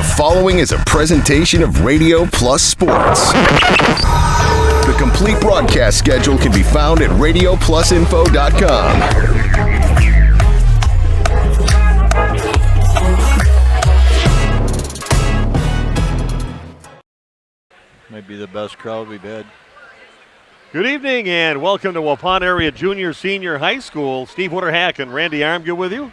The following is a presentation of Radio Plus Sports. The complete broadcast schedule can be found at radioplusinfo.com. Might be the best crowd we've had. Good evening and welcome to Waupun Area Junior Senior High School. Steve Witterhack and Randy Armgood with you.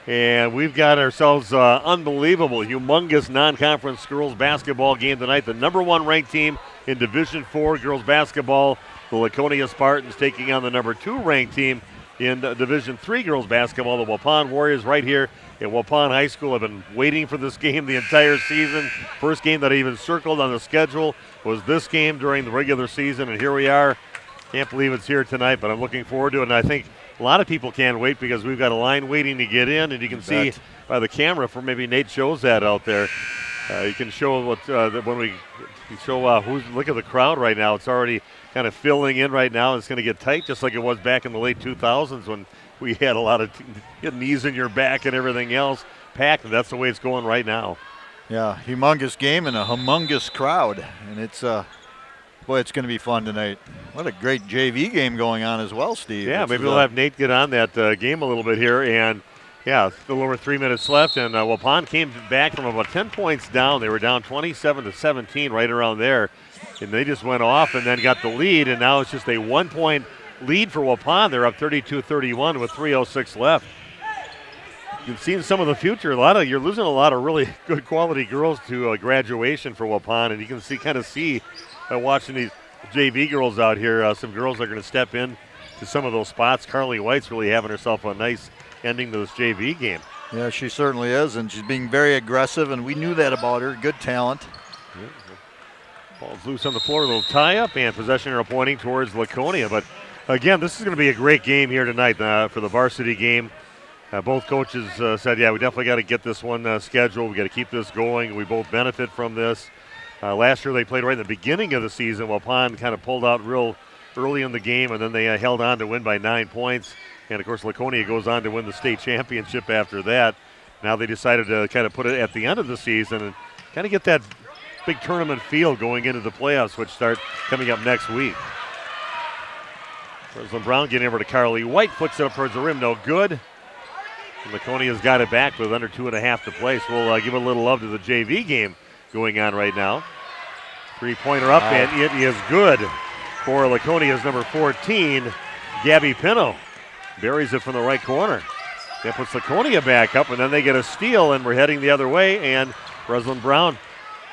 And we've got ourselves unbelievable, humongous non-conference girls basketball game tonight. The number one ranked team in Division IV girls basketball, the Laconia Spartans, taking on the number two ranked team in Division III girls basketball, the Waupun Warriors, right here at Waupun High School. I've been waiting for this game the entire season. First game that I even circled on the schedule was this game during the regular season, and here we are. Can't believe it's here tonight, but I'm looking forward to it, and I think a lot of people can't wait because we've got a line waiting to get in, and you can see by the camera, for maybe Nate shows that out there. You can show what when we show who's. Look at the crowd right now. It's already kind of filling in right now. It's going to get tight, just like it was back in the late 2000s when we had a lot of knees in your back and everything else packed. And that's the way it's going right now. Yeah, humongous game and a humongous crowd, and it's boy, it's going to be fun tonight. What a great JV game going on as well, Steve. Yeah, maybe we'll have Nate get on that game a little bit here. And, yeah, a little over 3 minutes left. And Waupun came back from about 10 points down. They were down 27-17 right around there. And they just went off and then got the lead. And now it's just a 1-point lead for Waupun. They're up 32-31 with 3:06 left. You've seen some of the future. You're losing a lot of really good quality girls to graduation for Waupun. And you can kind of see by watching these JV girls out here, some girls are going to step in to some of those spots. Carly White's really having herself a nice ending to this JV game. Yeah, she certainly is, and she's being very aggressive, and we knew that about her. Good talent. Yeah. Ball's loose on the floor, a little tie-up, and possession arrow pointing towards Laconia. But, again, this is going to be a great game here tonight for the varsity game. Both coaches said, yeah, we definitely got to get this one scheduled. We got to keep this going. We both benefit from this. Last year they played right in the beginning of the season. Waupun kind of pulled out real early in the game, and then they held on to win by 9 points. And, of course, Laconia goes on to win the state championship after that. Now they decided to kind of put it at the end of the season and kind of get that big tournament feel going into the playoffs, which start coming up next week. Roslyn Brown getting over to Carly White, flicks it up towards the rim, no good. And Laconia's got it back with under 2.5 to play, so we'll give a little love to the JV game going on right now. Three-pointer up, and it is good for Laconia's number 14, Gabby Pino. Buries it from the right corner. That puts Laconia back up, and then they get a steal, and we're heading the other way, and Roslyn Brown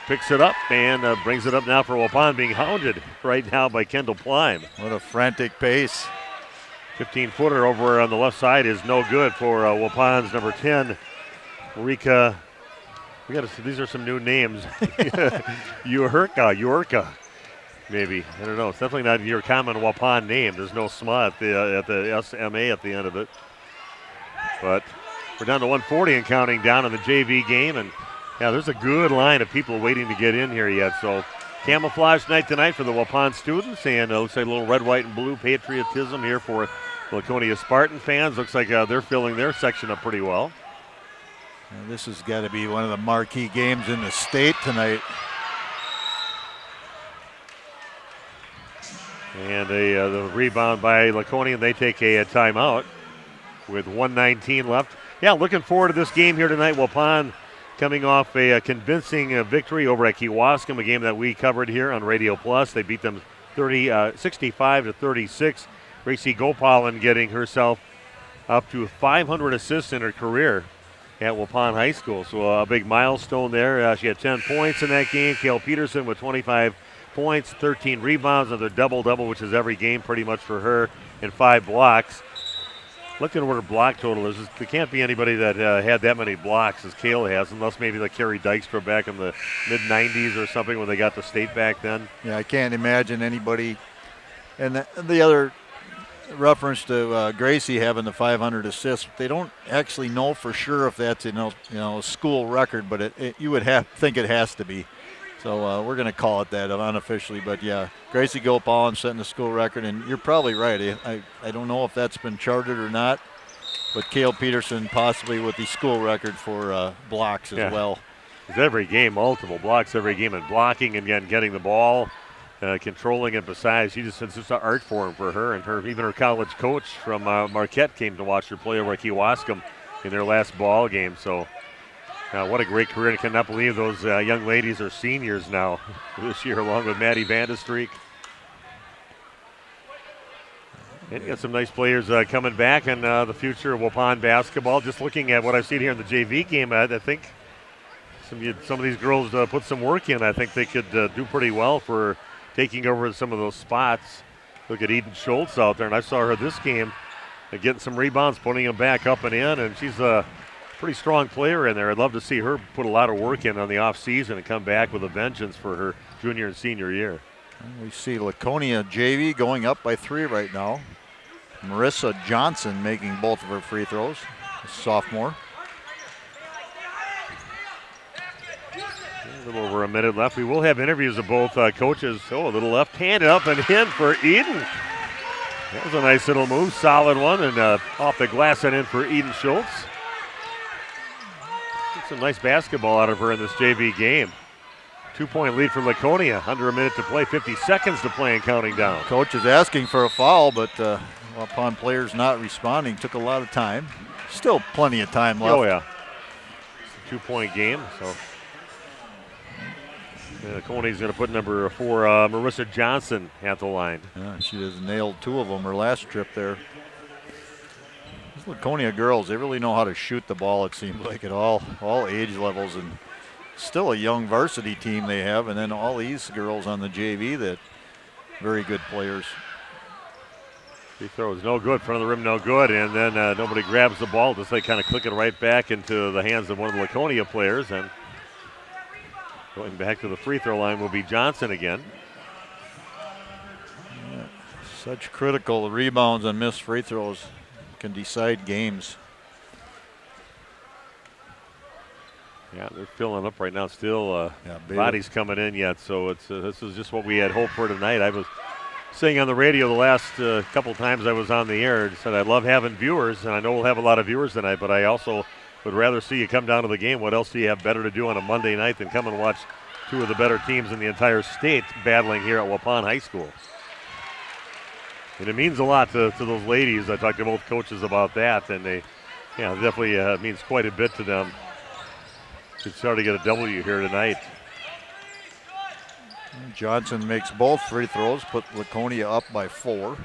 picks it up and brings it up now for Waupun, being hounded right now by Kendall Plime. What a frantic pace. 15-footer over on the left side is no good for Waupun's number 10, Rika. These are some new names. Yorka, maybe. I don't know. It's definitely not your common Waupun name. There's no SMA at the SMA at the end of it. But we're down to 140 and counting down in the JV game. And, yeah, there's a good line of people waiting to get in here yet. So camouflage night tonight for the Waupun students. And it looks like a little red, white, and blue patriotism here for Laconia Spartan fans. Looks like they're filling their section up pretty well. This has got to be one of the marquee games in the state tonight. And the rebound by Laconia, and they take a timeout with 1:19 left. Yeah, looking forward to this game here tonight. Waupun coming off a convincing victory over at Kewaskum, a game that we covered here on Radio Plus. They beat them 65-36. Gracie Gopalan getting herself up to 500 assists in her career at Waupun High School. So a big milestone there. She had 10 points in that game. Kale Peterson with 25 points, 13 rebounds, another double-double, which is every game pretty much for her, and 5 blocks. Looking at what her block total is, there can't be anybody that had that many blocks as Kale has, unless maybe like Carrie Dykstra back in the mid-90s or something when they got the state back then. Yeah, I can't imagine anybody. And the other reference to Gracie having the 500 assists, they don't actually know for sure if that's a school record, but you would think it has to be. So we're going to call it that unofficially. But, yeah, Gracie Gopalan setting the school record, and you're probably right. I don't know if that's been charted or not, but Kale Peterson possibly with the school record for blocks as well. It's every game, multiple blocks every game, and blocking and getting the ball, controlling it. Besides, it's just an art form for her, and even her college coach from Marquette came to watch her play over at Kewaskum in their last ball game. So, what a great career! I cannot believe those young ladies are seniors now this year, along with Maddie Vandestreek. And you got some nice players coming back in the future of Waupun basketball. Just looking at what I've seen here in the JV game, I think some of these girls put some work in. I think they could do pretty well for taking over some of those spots. Look at Eden Schultz out there, and I saw her this game getting some rebounds, putting them back up and in, and she's a pretty strong player in there. I'd love to see her put a lot of work in on the offseason and come back with a vengeance for her junior and senior year. We see Laconia JV going up by 3 right now. Marissa Johnson making both of her free throws, a sophomore. A little over a minute left. We will have interviews of both coaches. Oh, a little left-handed up and in for Eden. That was a nice little move, solid one, and off the glass and in for Eden Schultz. Get some nice basketball out of her in this JV game. 2-point lead for Laconia. Under a minute to play, 50 seconds to play and counting down. Coach is asking for a foul, but upon players not responding, took a lot of time. Still plenty of time left. Oh, yeah. It's a 2-point game, so. Laconia's going to put number 4, Marissa Johnson, at the line. Yeah, she has nailed 2 of them her last trip there. These Laconia girls, they really know how to shoot the ball, it seems like, at all age levels. And still a young varsity team they have, and then all these girls on the JV that very good players. Free throw is no good, front of the rim no good, and then nobody grabs the ball. Just they kind of click it right back into the hands of one of the Laconia players. And going back to the free throw line will be Johnson again. Yeah, such critical rebounds and missed free throws can decide games. Yeah, they're filling up right now still. Bodies coming in yet, so it's this is just what we had hoped for tonight. I was saying on the radio the last couple times I was on the air, and said I love having viewers, and I know we'll have a lot of viewers tonight, but I also would rather see you come down to the game. What else do you have better to do on a Monday night than come and watch 2 of the better teams in the entire state battling here at Waupun High School? And it means a lot to those ladies. I talked to both coaches about that, and they, definitely means quite a bit to them. Should start to get a W here tonight. Johnson makes both free throws, put Laconia up by 4.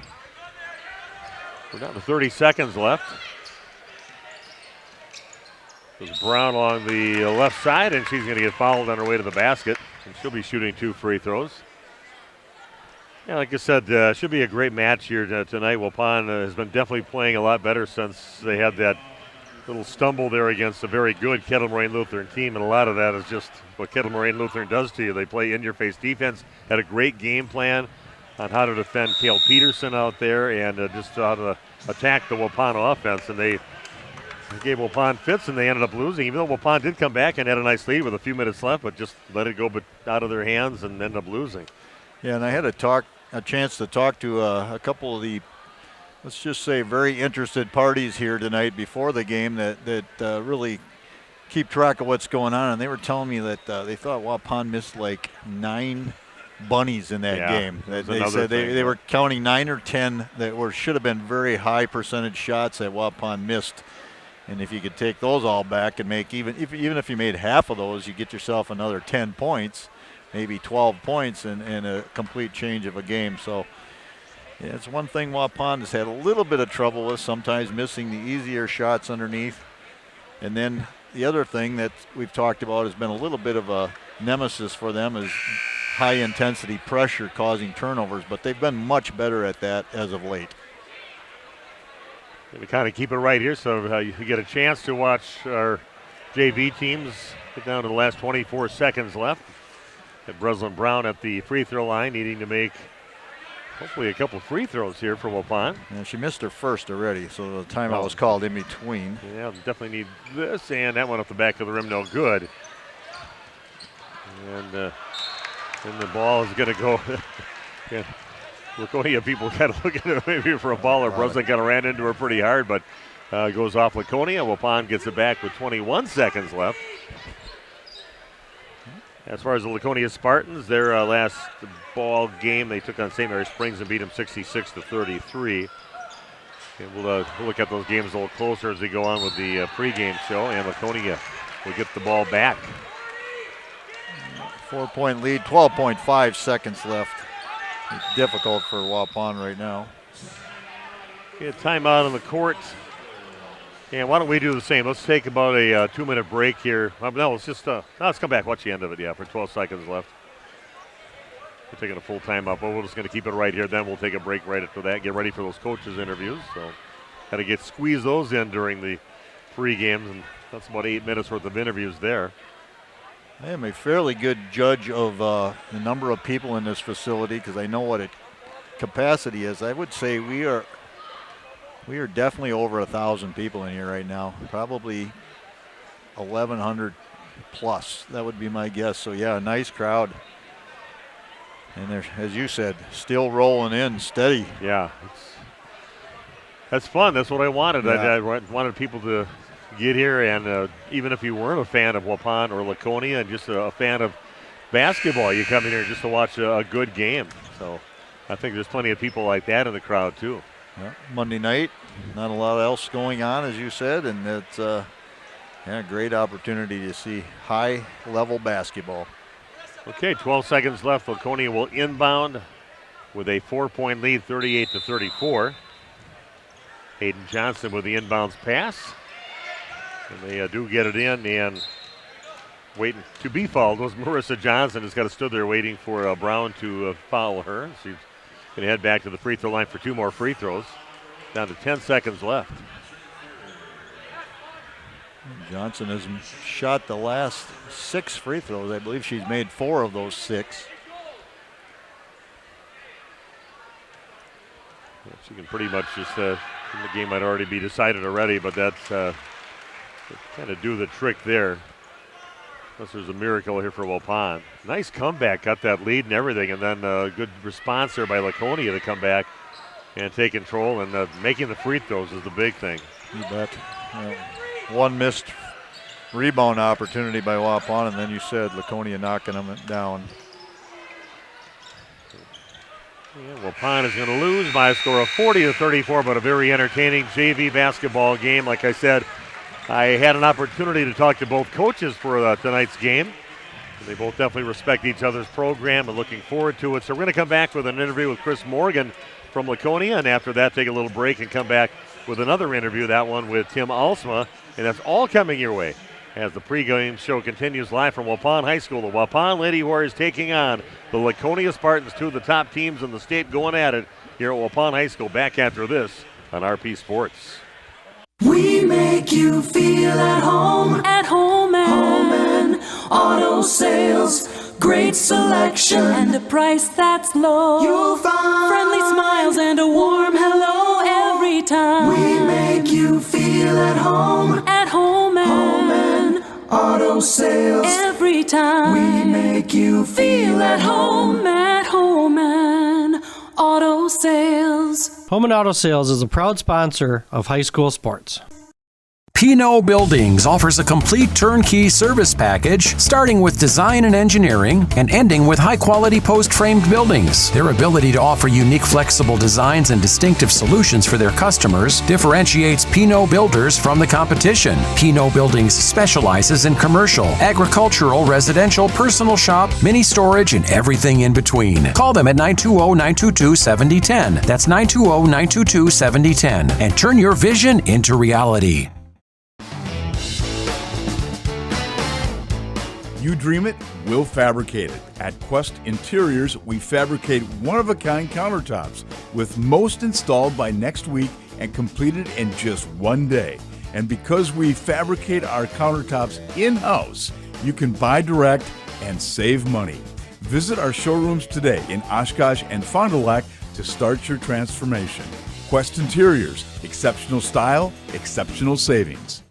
We're down to 30 seconds left. There's Brown on the left side, and she's going to get fouled on her way to the basket. And she'll be shooting 2 free throws. Yeah, like I said, should be a great match here tonight. Waupun has been definitely playing a lot better since they had that little stumble there against a very good Kettle Moraine Lutheran team, and a lot of that is just what Kettle Moraine Lutheran does to you. They play in-your-face defense, had a great game plan on how to defend Cale Peterson out there and just how to attack the Waupun offense, and they gave Waupun fits, and they ended up losing, even though Waupun did come back and had a nice lead with a few minutes left, but just let it go out of their hands and ended up losing. Yeah, and I had a chance to talk to a couple of the, let's just say, very interested parties here tonight before the game that really keep track of what's going on. And they were telling me that they thought Waupun missed like 9 bunnies in that game. They said they were counting 9 or 10 that should have been very high percentage shots that Waupun missed. And if you could take those all back and make even if you made half of those, you get yourself another 10 points, maybe 12 points in a complete change of a game. So yeah, it's one thing Waupun has had a little bit of trouble with, sometimes missing the easier shots underneath. And then the other thing that we've talked about has been a little bit of a nemesis for them is high intensity pressure causing turnovers, but they've been much better at that as of late. Going to kind of keep it right here so you get a chance to watch our JV teams get down to the last 24 seconds left. Got Breslin Brown at the free throw line, needing to make hopefully a couple free throws here for Waupun. Yeah, she missed her first already, so the timeout was called in between. Yeah, definitely need this, and that one off the back of the rim, no good. And then the ball is going to go. Yeah. Laconia people kind of looking at it maybe for a ball, or Breslin kind of ran into her pretty hard, but goes off Laconia. Waupun gets it back with 21 seconds left. As far as the Laconia Spartans, their last ball game, they took on St. Mary Springs and beat them 66-33. And we'll look at those games a little closer as we go on with the pregame show. And Laconia will get the ball back. 4-point lead, 12.5 seconds left. It's difficult for Waupun right now. Get a timeout on the court. And why don't we do the same? Let's take about a 2-minute break here. No, let's come back. Watch the end of it, for 12 seconds left. We're taking a full timeout, but we're just going to keep it right here. Then we'll take a break right after that. Get ready for those coaches' interviews. So, got to squeeze those in during the pre-games, and that's about 8 minutes worth of interviews there. I am a fairly good judge of the number of people in this facility because I know what its capacity is. I would say we are definitely over 1,000 people in here right now, probably 1,100 plus. That would be my guess. So yeah, a nice crowd. And they're, as you said, still rolling in steady. Yeah, that's fun. That's what I wanted. Yeah. I wanted people to get here, and even if you weren't a fan of Waupun or Laconia and just a fan of basketball, you come in here just to watch a good game. So I think there's plenty of people like that in the crowd too. Yeah, Monday night, not a lot else going on, as you said, and it's a great opportunity to see high-level basketball. Okay, 12 seconds left. Laconia will inbound with a 4-point lead, 38-34. Hayden Johnson with the inbounds pass. And they do get it in, and waiting to be fouled was Marissa Johnson. Has got to stood there waiting for Brown to foul her. She's going to head back to the free throw line for 2 more free throws. Down to 10 seconds left. Johnson has shot the last 6 free throws. I believe she's made 4 of those 6. She can pretty much just, the game might already be decided already, but that's kind of do the trick there. Unless there's a miracle here for Waupun. Nice comeback, got that lead and everything, and then a good response there by Laconia to come back and take control, and making the free throws is the big thing. You bet. One missed rebound opportunity by Waupun, and then you said Laconia knocking them down. Yeah, Waupun is going to lose by a score of 40-34, but a very entertaining JV basketball game. Like I said, I had an opportunity to talk to both coaches for tonight's game. They both definitely respect each other's program and looking forward to it. So we're going to come back with an interview with Chris Morgan from Laconia, and after that take a little break and come back with another interview, that one with Tim Alsma. And that's all coming your way as the pregame show continues live from Waupun High School. The Waupun Lady Warriors taking on the Laconia Spartans, 2 of the top teams in the state going at it here at Waupun High School. Back after this on RP Sports. We make you feel at home and auto sales. Great selection and a price that's low. You'll find friendly smiles and a warm hello every time. We make you feel at home and auto sales. Every time we make you feel at home and auto sales. Home and Auto Sales is a proud sponsor of high school sports. P&O Buildings offers a complete turnkey service package, starting with design and engineering and ending with high-quality post-framed buildings. Their ability to offer unique, flexible designs and distinctive solutions for their customers differentiates P&O Builders from the competition. P&O Buildings specializes in commercial, agricultural, residential, personal shop, mini storage, and everything in between. Call them at 920-922-7010. That's 920-922-7010. And turn your vision into reality. You dream it, we'll fabricate it. At Quest Interiors, we fabricate one-of-a-kind countertops, with most installed by next week and completed in just 1 day. And because we fabricate our countertops in-house, you can buy direct and save money. Visit our showrooms today in Oshkosh and Fond du Lac to start your transformation. Quest Interiors, exceptional style, exceptional savings.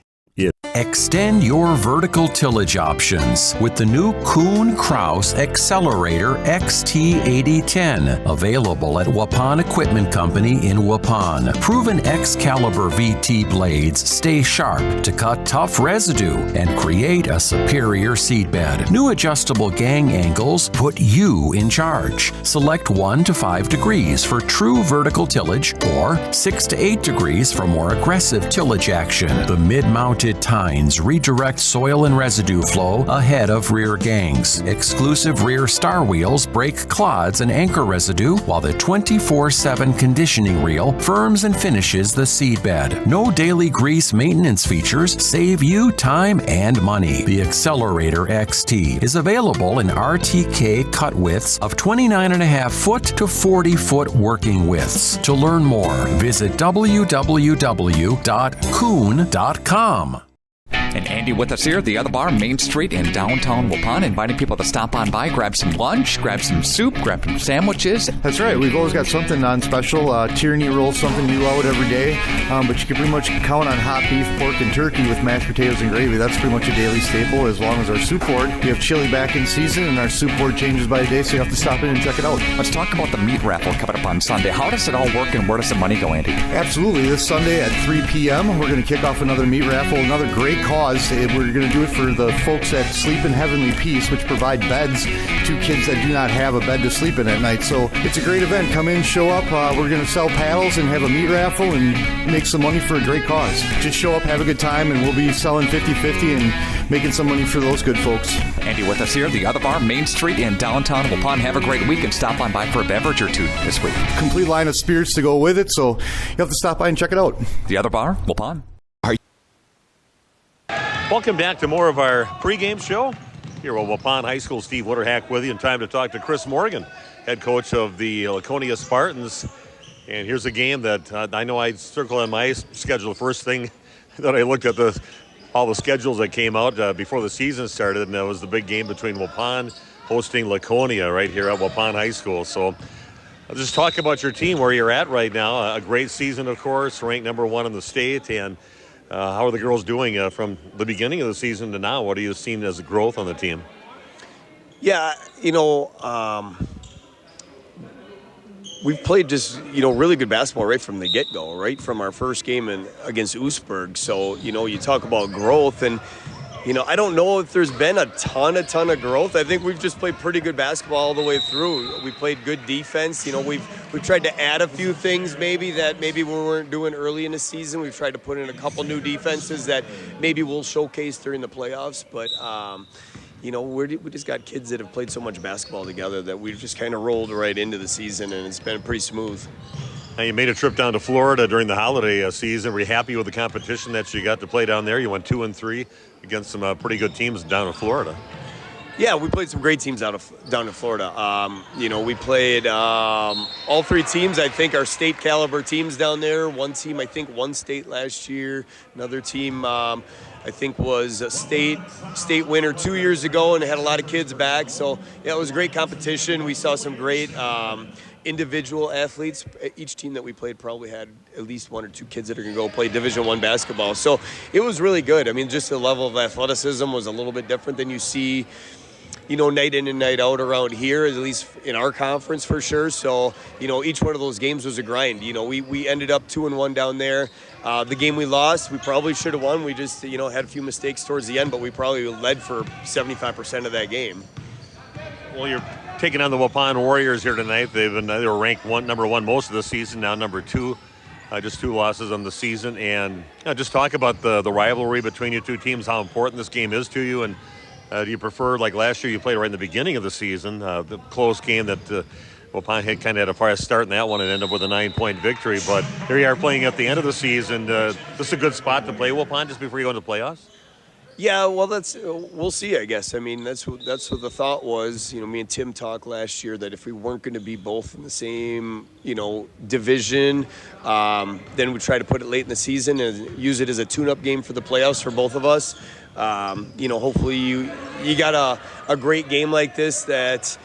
Extend your vertical tillage options with the new Kuhn Krause Accelerator XT8010, available at Waupun Equipment Company in Waupun. Proven Excalibur VT blades stay sharp to cut tough residue and create a superior seedbed. New adjustable gang angles put you in charge. Select 1 to 5 degrees for true vertical tillage or 6 to 8 degrees for more aggressive tillage action. The mid-mounted tines redirect soil and residue flow ahead of rear gangs. Exclusive rear star wheels break clods and anchor residue, while the 24/7 conditioning reel firms and finishes the seedbed. No daily grease maintenance features save you time and money. The Accelerator XT is available in RTK cut widths of 29.5 foot to 40 foot working widths. To learn more, visit www.kuhn.com. And Andy with us here at the Other Bar, Main Street in downtown Waupun, inviting people to stop on by, grab some lunch, grab some soup, grab some sandwiches. That's right. We've always got something on special. Tierney roll, something new out every day. But you can pretty much count on hot beef, pork, and turkey with mashed potatoes and gravy. That's pretty much a daily staple, as long as our soup board. We have chili back in season, and our soup board changes by the day, so you have to stop in and check it out. Let's talk about the meat raffle coming up on Sunday. How does it all work, and where does the money go, Andy? Absolutely. This Sunday at 3 p.m., we're going to kick off another meat raffle, another great cause. We're going to do it for the folks that sleep in Heavenly Peace, which provide beds to kids that do not have a bed to sleep in at night. So it's a great event. Come in, show up. We're going to sell paddles and have a meat raffle and make some money for a great cause. Just show up, have a good time, and we'll be selling 50-50 and making some money for those good folks. Andy with us here, the Other Bar, Main Street in downtown Waupun. Have a great week and stop on by for a beverage or two this week. Complete line of spirits to go with it, so you have to stop by and check it out. The Other Bar, Waupun. Welcome back to more of our pregame show here at Waupun High School. Steve Witterhack with you, and time to talk to Chris Morgan, head coach of the Laconia Spartans. And here's a game that I know I circled on my schedule. First thing that I looked at all the schedules that came out before the season started, and that was the big game between Waupun hosting Laconia right here at Waupun High School. So I'll just talk about your team, where you're at right now. A great season, of course, ranked number 1 in the state. And how are the girls doing from the beginning of the season to now? What are you seeing as a growth on the team? Yeah, we've played just, really good basketball right from the get-go, right from our first game against Oostburg. So, you talk about growth, and, I don't know if there's been a ton of growth. I think we've just played pretty good basketball all the way through. We played good defense. We've tried to add a few things maybe we weren't doing early in the season. We've tried to put in a couple new defenses that maybe we'll showcase during the playoffs. But, we just got kids that have played so much basketball together that we've just kind of rolled right into the season, and it's been pretty smooth. Now, you made a trip down to Florida during the holiday season. Were you happy with the competition that you got to play down there? You went 2-3 against some pretty good teams down in Florida. Yeah, we played some great teams down in Florida. We played all 3 teams. I think are state caliber teams down there. One team, I think, won state last year. Another team, I think, was a state winner 2 years ago and had a lot of kids back. So, yeah, it was a great competition. We saw some great individual athletes. Each team that we played probably had at least 1 or 2 kids that are going to go play Division I basketball. So it was really good. I mean, just the level of athleticism was a little bit different than you see, night in and night out around here, at least in our conference for sure. So, each one of those games was a grind. We ended up 2-1 down there. The game we lost, we probably should have won. We just, had a few mistakes towards the end, but we probably led for 75% of that game. Well, you're taking on the Waupun Warriors here tonight. They were ranked number 1 most of the season, now number 2. Just 2 losses on the season. And just talk about the rivalry between you two teams, how important this game is to you. And do you prefer, like last year, you played right in the beginning of the season, the close game that Waupun had kind of had a fast start in that one and ended up with a 9-point victory. But here you are playing at the end of the season. This is a good spot to play Waupun just before you go into the playoffs? Yeah, well, we'll see, I guess. I mean, that's what the thought was. Me and Tim talked last year that if we weren't going to be both in the same, division, then we'd try to put it late in the season and use it as a tune-up game for the playoffs for both of us. Hopefully you got a great game like this that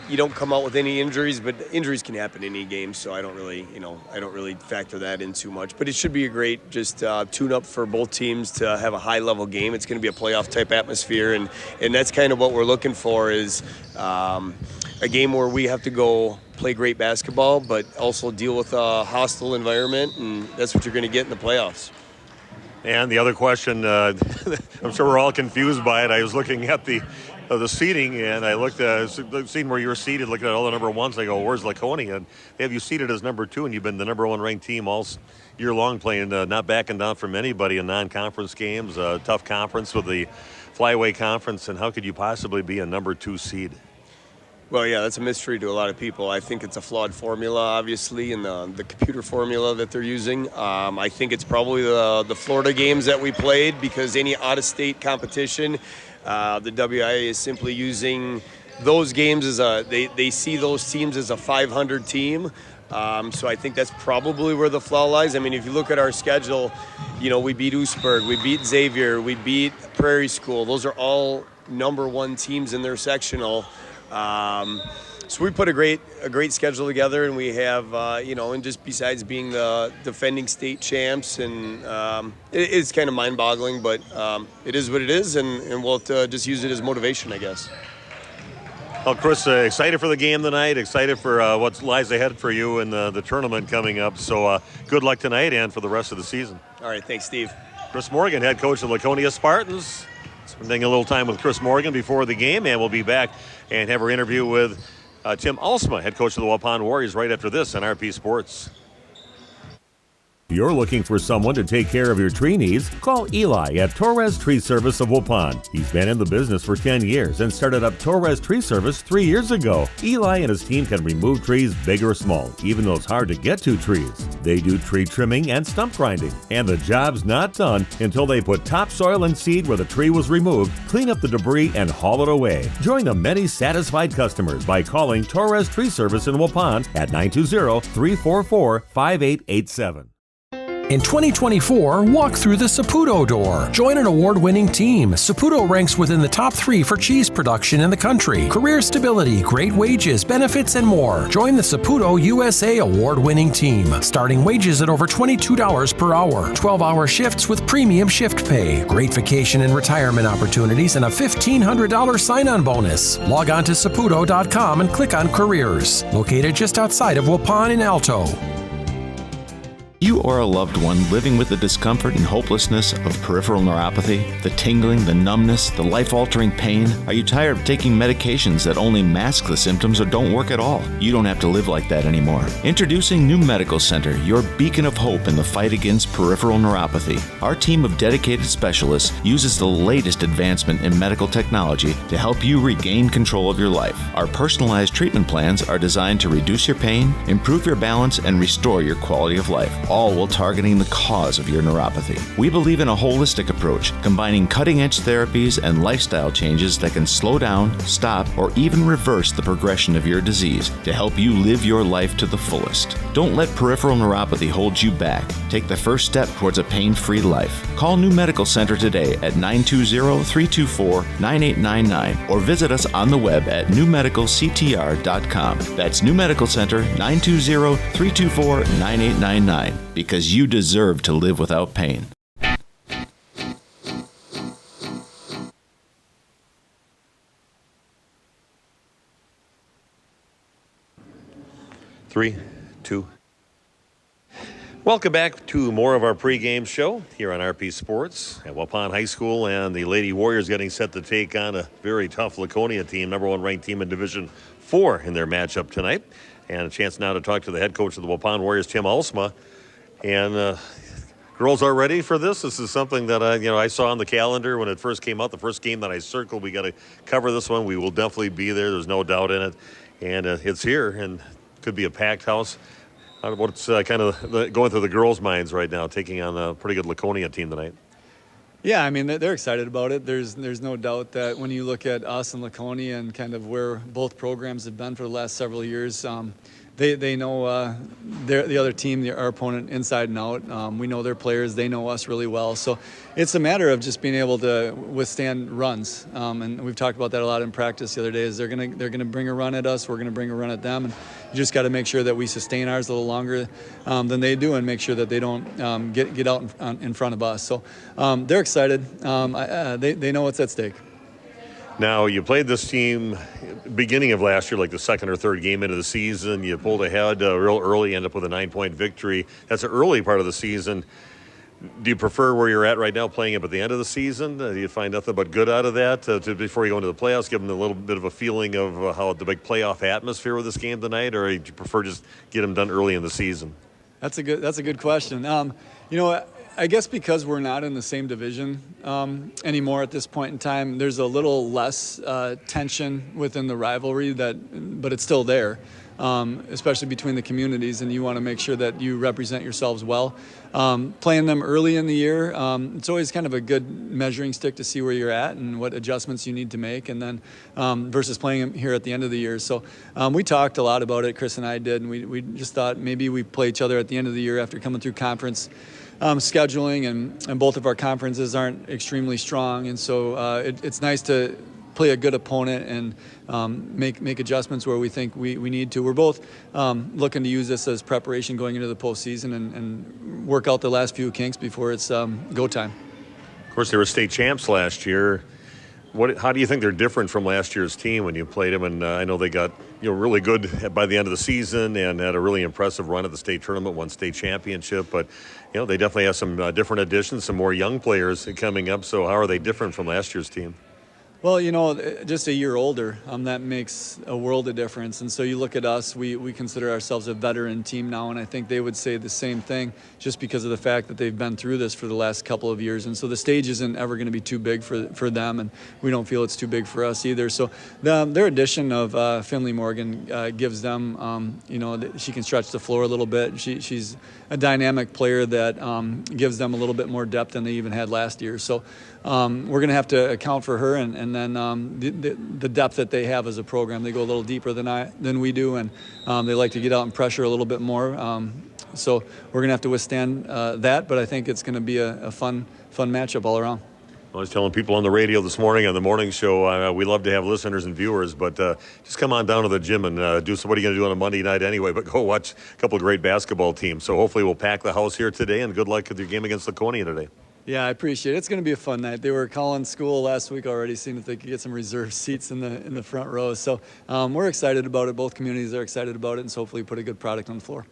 you don't come out with any injuries, but injuries can happen in any game, so I don't really factor that in too much. But it should be a great tune-up for both teams to have a high-level game. It's going to be a playoff-type atmosphere, and that's kind of what we're looking for is a game where we have to go play great basketball, but also deal with a hostile environment, and that's what you're going to get in the playoffs. And the other question, I'm sure we're all confused by it. I was looking at the seating, and I looked at seeing where you were seated, looking at all the number ones. I go, where's Laconia? And they have you seated as number 2, and you've been the number 1 ranked team all year long, playing, not backing down from anybody in non-conference games. A tough conference with the Flyway Conference, and how could you possibly be a number 2 seed? Well, yeah, that's a mystery to a lot of people. I think it's a flawed formula, obviously, in the computer formula that they're using. I think it's probably the Florida games that we played, because any out-of-state competition, the WIA is simply using those games as they see those teams as a 500 team. So I think that's probably where the flaw lies. I mean, if you look at our schedule, we beat Oostburg, we beat Xavier, we beat Prairie School. Those are all number 1 teams in their sectional. So we put a great schedule together, and we have, and just besides being the defending state champs, and it's kind of mind-boggling, but it is what it is, and we'll have to just use it as motivation, I guess. Well, Chris, excited for the game tonight, excited for what lies ahead for you in the tournament coming up. So good luck tonight and for the rest of the season. All right, thanks, Steve. Chris Morgan, head coach of Laconia Spartans. Spending a little time with Chris Morgan before the game, and we'll be back and have our interview with Tim Alsma, head coach of the Waupun Warriors, right after this on RP Sports. If you're looking for someone to take care of your tree needs, call Eli at Torres Tree Service of Waupun. He's been in the business for 10 years and started up Torres Tree Service 3 years ago. Eli and his team can remove trees big or small, even those hard to get to trees. They do tree trimming and stump grinding, and the job's not done until they put topsoil and seed where the tree was removed, clean up the debris, and haul it away. Join the many satisfied customers by calling Torres Tree Service in Waupun at 920-344-5887. In 2024, walk through the Saputo door. Join an award-winning team. Saputo ranks within the top 3 for cheese production in the country. Career stability, great wages, benefits, and more. Join the Saputo USA award-winning team. Starting wages at over $22 per hour. 12-hour shifts with premium shift pay. Great vacation and retirement opportunities, and a $1,500 sign-on bonus. Log on to Saputo.com and click on Careers. Located just outside of Waupun in Alto. You or a loved one living with the discomfort and hopelessness of peripheral neuropathy, the tingling, the numbness, the life-altering pain? Are you tired of taking medications that only mask the symptoms or don't work at all? You don't have to live like that anymore. Introducing New Medical Center, your beacon of hope in the fight against peripheral neuropathy. Our team of dedicated specialists uses the latest advancement in medical technology to help you regain control of your life. Our personalized treatment plans are designed to reduce your pain, improve your balance, and restore your quality of life, all while targeting the cause of your neuropathy. We believe in a holistic approach, combining cutting-edge therapies and lifestyle changes that can slow down, stop, or even reverse the progression of your disease to help you live your life to the fullest. Don't let peripheral neuropathy hold you back. Take the first step towards a pain-free life. Call New Medical Center today at 920-324-9899 or visit us on the web at newmedicalctr.com. That's New Medical Center, 920-324-9899. Because you deserve to live without pain. 3, 2. Welcome back to more of our pregame show here on RP Sports at Waupun High School, and the Lady Warriors getting set to take on a very tough Laconia team, number 1 ranked team in Division 4 in their matchup tonight. And a chance now to talk to the head coach of the Waupun Warriors, Tim Alsma. And girls are ready for this. This is something that I saw on the calendar when it first came out. The first game that I circled, we got to cover this one. We will definitely be there. There's no doubt in it. And it's here, and could be a packed house. What's kind of going through the girls' minds right now, taking on a pretty good Laconia team tonight? Yeah, I mean, they're excited about it. There's no doubt that when you look at us and Laconia and kind of where both programs have been for the last several years, they know the other team, our opponent, inside and out. We know their players. They know us really well. So it's a matter of just being able to withstand runs. And we've talked about that a lot in practice the other day. Is they're gonna bring a run at us. We're gonna bring a run at them. And you just got to make sure that we sustain ours a little longer than they do, and make sure that they don't get out in front of us. So they're excited. They know what's at stake. Now, you played this team beginning of last year, like the second or third game into the season. You pulled ahead real early, ended up with a 9-point victory. That's an early part of the season. Do you prefer where you're at right now, playing up at the end of the season? Do you find nothing but good out of that before you go into the playoffs, give them a little bit of a feeling of how the big playoff atmosphere with this game tonight, or do you prefer just get them done early in the season? That's a good question. I guess because we're not in the same division anymore at this point in time, there's a little less tension within the rivalry, but it's still there, especially between the communities, and you want to make sure that you represent yourselves well. Playing them early in the year, it's always kind of a good measuring stick to see where you're at and what adjustments you need to make, and then versus playing them here at the end of the year. So we talked a lot about it, Chris and I did, and we just thought maybe we play each other at the end of the year after coming through conference scheduling, and both of our conferences aren't extremely strong, and so it's nice to play a good opponent and make adjustments where we think we need to. We're both looking to use this as preparation going into the postseason and work out the last few kinks before it's go time. Of course, they were state champs last year. How do you think they're different from last year's team when you played them? And I know they got really good by the end of the season and had a really impressive run at the state tournament, won state championship. But they definitely have some different additions, some more young players coming up. So how are they different from last year's team? Well, just a year older, that makes a world of difference. And so you look at us, we consider ourselves a veteran team now, and I think they would say the same thing just because of the fact that they've been through this for the last couple of years. And so the stage isn't ever going to be too big for them, and we don't feel it's too big for us either. So their addition of Finley Morgan gives them, she can stretch the floor a little bit. She's a dynamic player that gives them a little bit more depth than they even had last year. So we're going to have to account for her, and then the depth that they have as a program. They go a little deeper than we do, and they like to get out and pressure a little bit more. So we're going to have to withstand that, but I think it's going to be a fun matchup all around. I was telling people on the radio this morning on the morning show, we love to have listeners and viewers, but just come on down to the gym and do what are you going to do on a Monday night anyway, but go watch a couple of great basketball teams. So hopefully we'll pack the house here today, and good luck with your game against Laconia today. Yeah, I appreciate it. It's going to be a fun night. They were calling school last week already, seeing if they could get some reserved seats in the front row. So we're excited about it. Both communities are excited about it, and so hopefully put a good product on the floor.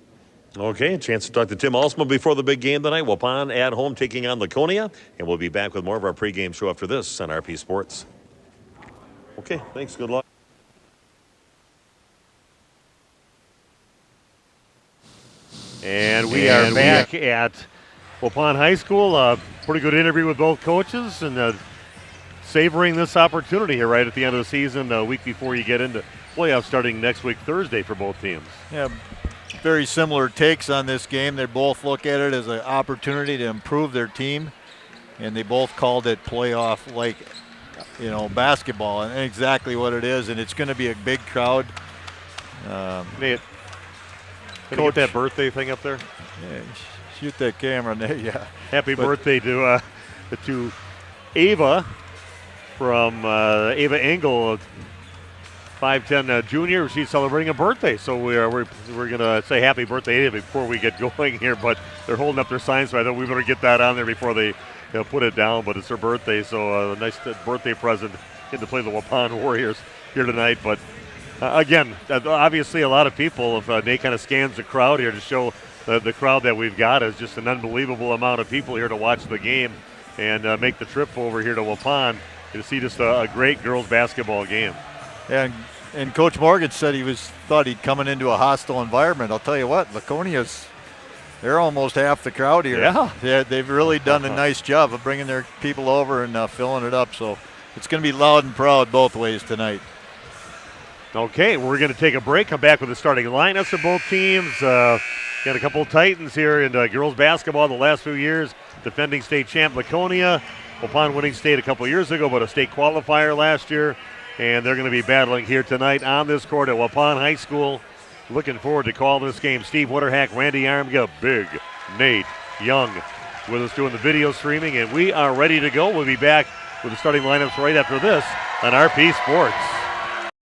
Okay, a chance to talk to Tim Alsma before the big game tonight. Waupun at home taking on Laconia, and we'll be back with more of our pregame show after this on RP Sports. Okay, thanks. Good luck. And we are back at Waupun High School. Pretty good interview with both coaches, and savoring this opportunity here right at the end of the season, a week before you get into playoffs starting next week, Thursday, for both teams. Yeah, very similar takes on this game. They both look at it as an opportunity to improve their team, and they both called it playoff-like, basketball, and exactly what it is. And it's going to be a big crowd. Nate, can you get that birthday thing up there? Yeah, shoot that camera, Nate. Yeah. Happy birthday to Ava from Ava Engel. 5'10" junior. She's celebrating a birthday, so we're gonna say happy birthday before we get going here. But they're holding up their signs, so I thought we better get that on there before they put it down. But it's her birthday, so a nice birthday present to play the Waupun Warriors here tonight. But again, obviously a lot of people. If Nate kind of scans the crowd here to show the crowd that we've got is just an unbelievable amount of people here to watch the game and make the trip over here to Waupun to see just a great girls basketball game. And Coach Morgan said thought he'd coming into a hostile environment. I'll tell you what, they're almost half the crowd here. Yeah, they've really done a nice job of bringing their people over and filling it up. So it's going to be loud and proud both ways tonight. Okay, we're going to take a break. Come back with the starting lineups for both teams. Got a couple of Titans here in girls basketball the last few years. Defending state champ Laconia. Waupun winning state a couple of years ago, but a state qualifier last year. And they're going to be battling here tonight on this court at Waupun High School. Looking forward to call this game. Steve Witterhack, Randy Armga, Big Nate Young with us doing the video streaming, and we are ready to go. We'll be back with the starting lineups right after this on RP Sports.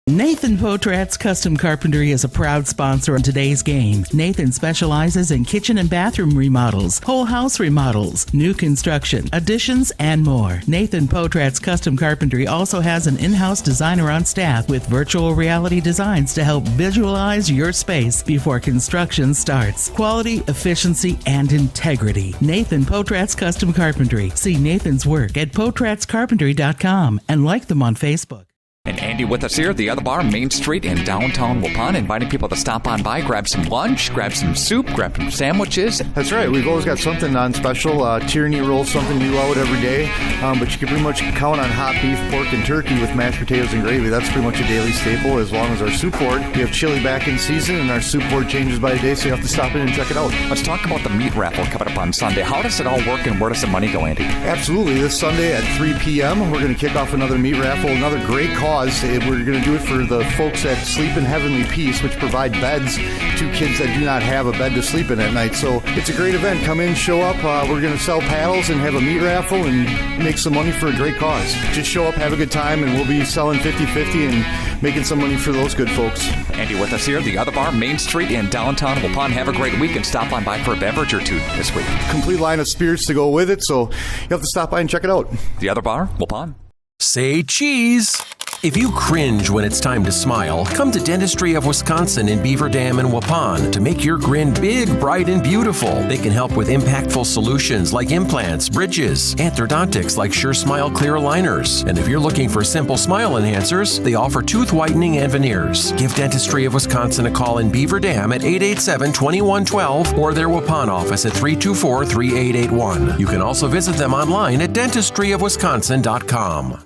Nathan Potrat's Custom Carpentry is a proud sponsor of today's game. Nathan specializes in kitchen and bathroom remodels, whole house remodels, new construction, additions, and more. Nathan Potrat's Custom Carpentry also has an in-house designer on staff with virtual reality designs to help visualize your space before construction starts. Quality, efficiency, and integrity. Nathan Potrat's Custom Carpentry. See Nathan's work at potratscarpentry.com and like them on Facebook. And Andy with us here, the other bar, Main Street in downtown Waupun, inviting people to stop on by, grab some lunch, grab some soup, grab some sandwiches. That's right. We've always got something on special. Tyranny rolls, something new out every day. But you can pretty much count on hot beef, pork, and turkey with mashed potatoes and gravy. That's pretty much a daily staple, as long as our soup board. We have chili back in season, and our soup board changes by the day, so you have to stop in and check it out. Let's talk about the meat raffle coming up on Sunday. How does it all work, and where does the money go, Andy? Absolutely. This Sunday at 3 p.m., we're going to kick off another meat raffle, another great cause. We're going to do it for the folks that sleep in heavenly peace, which provide beds to kids that do not have a bed to sleep in at night. So it's a great event. Come in, show up. We're going to sell paddles and have a meat raffle and make some money for a great cause. Just show up, have a good time, and we'll be selling 50-50 and making some money for those good folks. Andy with us here, the other bar, Main Street in downtown Waupun. Have a great week and stop on by for a beverage or two this week. Complete line of spirits to go with it, so you have to stop by and check it out. The other bar, Waupun. Say cheese. If you cringe when it's time to smile, come to Dentistry of Wisconsin in Beaver Dam and Waupun to make your grin big, bright, and beautiful. They can help with impactful solutions like implants, bridges, orthodontics like Sure Smile clear aligners. And if you're looking for simple smile enhancers, they offer tooth whitening and veneers. Give Dentistry of Wisconsin a call in Beaver Dam at 887-2112 or their Waupun office at 324-3881. You can also visit them online at dentistryofwisconsin.com.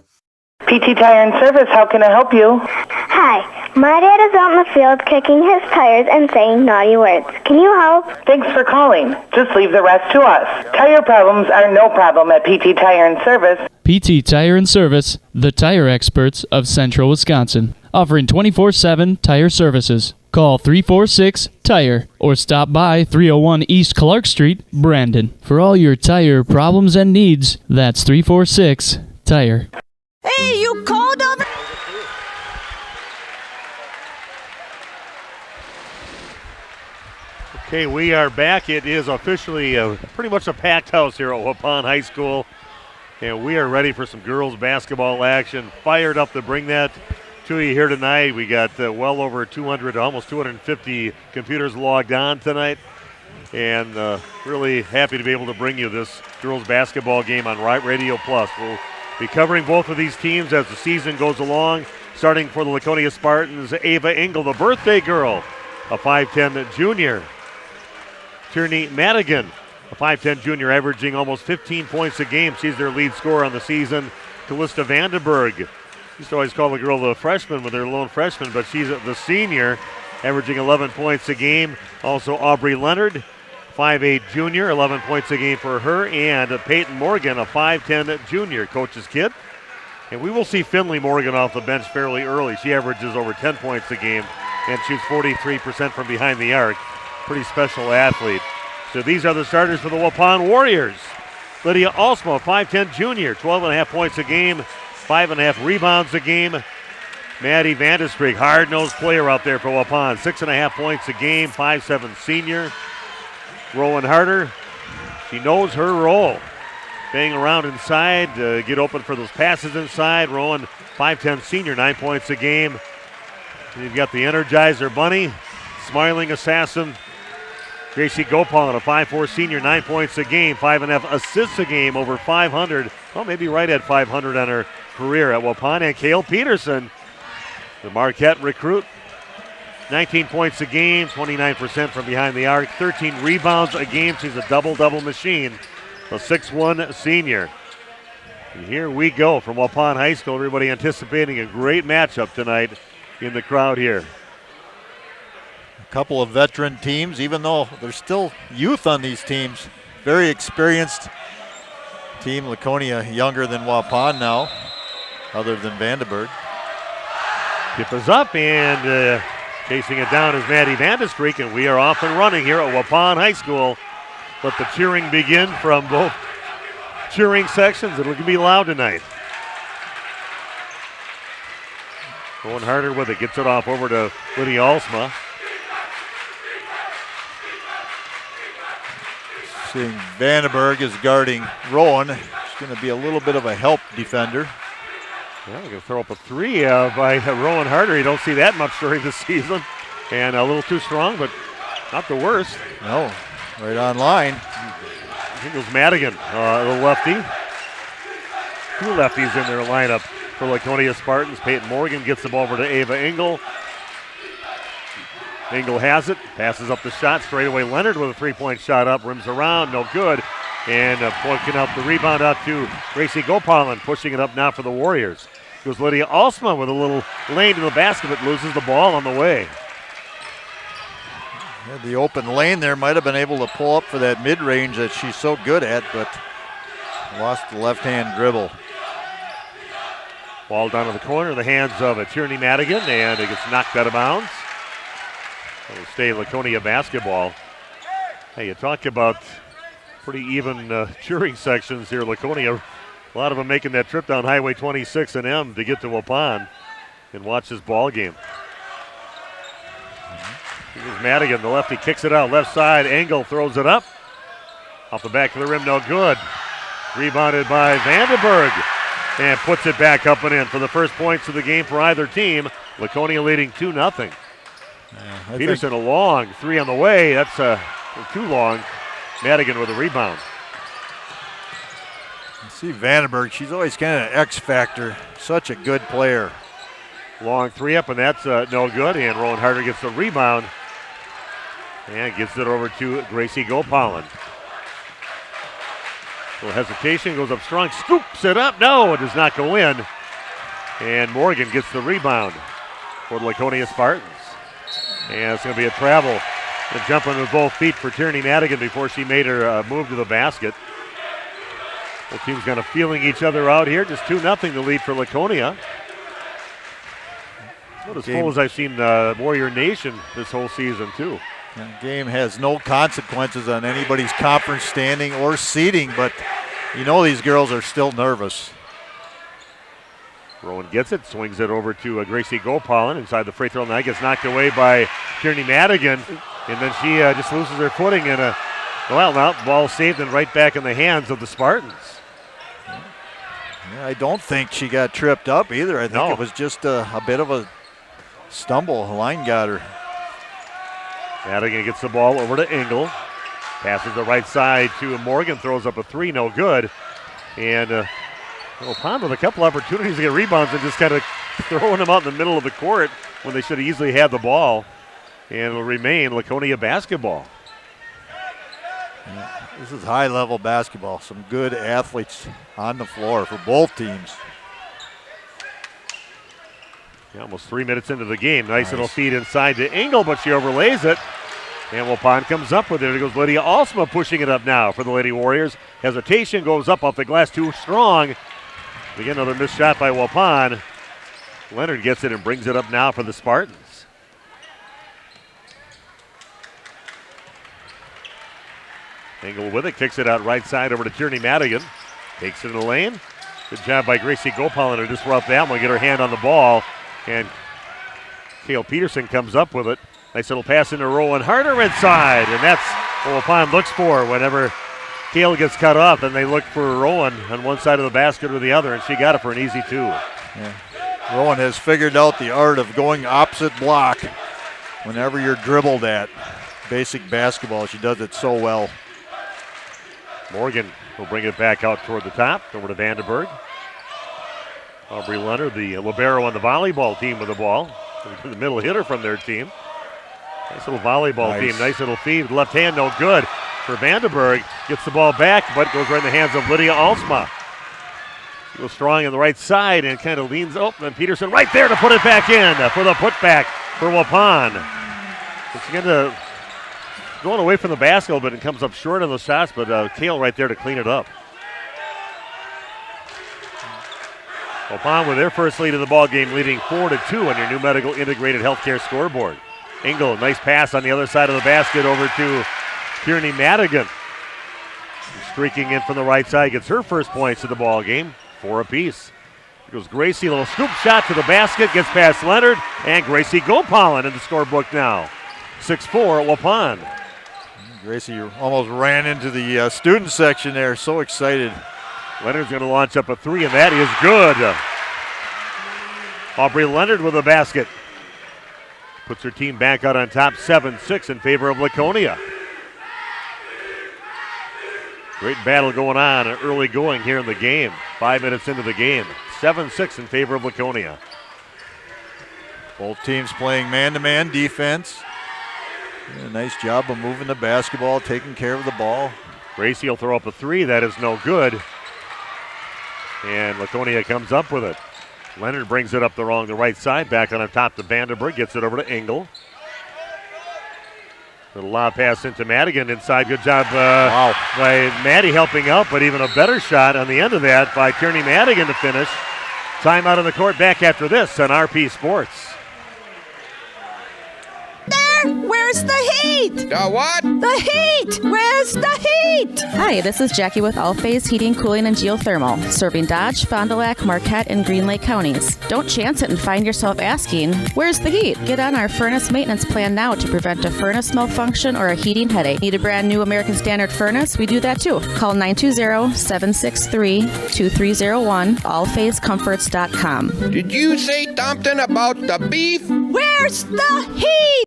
PT Tire and Service, how can I help you? Hi, my dad is out in the field kicking his tires and saying naughty words. Can you help? Thanks for calling. Just leave the rest to us. Tire problems are no problem at PT Tire and Service. PT Tire and Service, the tire experts of Central Wisconsin, offering 24/7 tire services. Call 346-TIRE or stop by 301 East Clark Street, Brandon. For all your tire problems and needs, that's 346-TIRE. Hey, you called over? Okay, we are back. It is officially pretty much a packed house here at Waupun High School. And we are ready for some girls basketball action. Fired up to bring that to you here tonight. We got well over 200, almost 250 computers logged on tonight. And really happy to be able to bring you this girls basketball game on Radio Plus. We'll be covering both of these teams as the season goes along. Starting for the Laconia Spartans, Ava Engel, the birthday girl, a 5'10 junior. Tierney Madigan, a 5'10 junior, averaging almost 15 points a game. She's their lead scorer on the season. Callista Vandenberg, used to always call the girl the freshman when they're lone freshman, but she's the senior, averaging 11 points a game. Also Aubrey Leonard, 5'8 junior, 11 points a game for her. And Peyton Morgan, a 5'10 junior, coach's kid. And we will see Finley Morgan off the bench fairly early. She averages over 10 points a game and shoots 43% from behind the arc. Pretty special athlete. So these are the starters for the Waupun Warriors. Lydia Alsma, 5'10 junior, 12.5 points a game, 5.5 rebounds a game. Maddie Vandespree, hard-nosed player out there for Waupun, 6.5 points a game, 5'7 senior. Rowan Harder, she knows her role. Bang around inside, get open for those passes inside. Rowan, 5'10 senior, 9 points a game. And you've got the Energizer Bunny, smiling assassin, Gracie Gopal, a 5'4 senior, 9 points a game, 5.5 assists a game, over 500. Well, maybe right at 500 on her career at Waupun. And Kale Peterson, the Marquette recruit, 19 points a game, 29% from behind the arc, 13 rebounds a game. She's a double-double machine, a 6'1 senior. And here we go from Waupun High School. Everybody anticipating a great matchup tonight in the crowd here. Couple of veteran teams, even though there's still youth on these teams. Very experienced team. Laconia younger than Waupun now, other than Vandenberg. Tip is up, and Chasing it down is Maddie Vandestreek, and we are off and running here at Waupun High School. Let the cheering begin from both cheering sections. It'll be loud tonight. Going harder with it, gets it off over to Lydia Alsma. Seeing Vandenberg is guarding Rowan. It's going to be a little bit of a help defender. Yeah, we're going to throw up a three by Rowan Harder. You don't see that much during the season. And a little too strong, but not the worst. No, right on line. I think it was Madigan, the lefty. Two lefties in their lineup for Laconia Spartans. Peyton Morgan gets the ball over to Ava Engel. Engel has it, passes up the shot, straight away Leonard with a three-point shot up, rims around, no good. And poking up the rebound out to Gracie Gopalin, pushing it up now for the Warriors. Goes Lydia Alsma with a little lane to the basket, but loses the ball on the way. Had the open lane there, might have been able to pull up for that mid-range that she's so good at, but lost the left-hand dribble. Ball down to the corner, the hands of Tierney Madigan, and it gets knocked out of bounds. It'll stay Laconia basketball. Hey, you talk about pretty even cheering sections here, Laconia. A lot of them making that trip down Highway 26 and M to get to Waupun and watch this ball game. Here's Madigan, the lefty kicks it out left side. Engel throws it up. Off the back of the rim, no good. Rebounded by Vandenberg and puts it back up and in for the first points of the game for either team. Laconia leading 2-0. Peterson a long three on the way. That's too long. Madigan with a rebound. You see Vandenberg, she's always kind of an X factor. Such a good player. Long three up, and that's no good. And Rowan Harder gets the rebound and gets it over to Gracie Gopalin. Little hesitation, goes up strong, scoops it up. No, it does not go in. And Morgan gets the rebound for the Laconia Spartans. And it's going to be a travel. And jumping with both feet for Tierney Madigan before she made her move to the basket. Both teams kind of feeling each other out here. Just 2-0 the lead for Laconia. Not as full as I've seen Warrior Nation this whole season, too. The game has no consequences on anybody's conference standing or seeding, but you know these girls are still nervous. Rowan gets it, swings it over to Gracie Gopalin inside the free throw line. Gets knocked away by Tierney Madigan, and then she just loses her footing. And now ball saved and right back in the hands of the Spartans. Yeah, I don't think she got tripped up either. I think it was just a bit of a stumble. The line got her. Madigan gets the ball over to Engel. Passes the right side to Morgan. Throws up a three, no good. And Pond with a couple opportunities to get rebounds and just kind of throwing them out in the middle of the court when they should have easily had the ball. And it'll remain Laconia basketball. Yeah, this is high-level basketball. Some good athletes on the floor for both teams. Yeah, almost 3 minutes into the game. Nice little feed inside to Engel, but she overlays it. And Waupun comes up with it. It goes Lydia Alsma pushing it up now for the Lady Warriors. Hesitation goes up off the glass, too strong. Again, another missed shot by Waupun. Leonard gets it and brings it up now for the Spartans. Engel with it, kicks it out right side over to Tierney Madigan. Takes it in the lane. Good job by Gracie Gopalin to disrupt that one, get her hand on the ball. And Kale Peterson comes up with it. Nice little pass into Rowan Harder inside. And that's what Waupun looks for whenever Kale gets cut off. And they look for Rowan on one side of the basket or the other, and she got it for an easy two. Yeah. Rowan has figured out the art of going opposite block whenever you're dribbled at. Basic basketball, she does it so well. Morgan will bring it back out toward the top, over to Vandenberg. Aubrey Leonard, the libero on the volleyball team with the ball. The middle hitter from their team. Nice little volleyball team, nice little feed. Left hand, no good for Vandenberg. Gets the ball back, but goes right in the hands of Lydia Alsma. She was strong on the right side and kind of leans up, and Peterson right there to put it back in for the putback for Waupun. It's going to going away from the basket, but it comes up short on the shots, but Kale right there to clean it up. Waupun with their first lead in the ball game, leading 4-2 on your new medical integrated healthcare scoreboard. Engel, nice pass on the other side of the basket over to Tierney Madigan. Streaking in from the right side, gets her first points of the ball game, 4 apiece. Here goes Gracie, little scoop shot to the basket, gets past Leonard, and Gracie Gopalin in the scorebook now. 6-4 Waupun. Gracie almost ran into the student section there, so excited. Leonard's going to launch up a 3, and that is good. Aubrey Leonard with a basket. Puts her team back out on top, 7-6 in favor of Laconia. Great battle going on, early going here in the game. 5 minutes into the game, 7-6 in favor of Laconia. Both teams playing man-to-man defense. A nice job of moving the basketball, taking care of the ball. Gracie will throw up a 3, that is no good. And Laconia comes up with it. Leonard brings it up the right side, back on top to Vandenberg, gets it over to Engel. Little lob pass into Madigan inside. Good job by Maddie helping out, but even a better shot on the end of that by Tierney Madigan to finish. Timeout on the court, back after this on RP Sports. Where's the heat? The what? The heat! Where's the heat? Hi, this is Jackie with All-Phase Heating, Cooling, and Geothermal, serving Dodge, Fond du Lac, Marquette, and Green Lake counties. Don't chance it and find yourself asking, where's the heat? Get on our furnace maintenance plan now to prevent a furnace malfunction or a heating headache. Need a brand new American Standard furnace? We do that too. Call 920-763-2301, allphasecomforts.com. Did you say something about the beef? Where's the heat?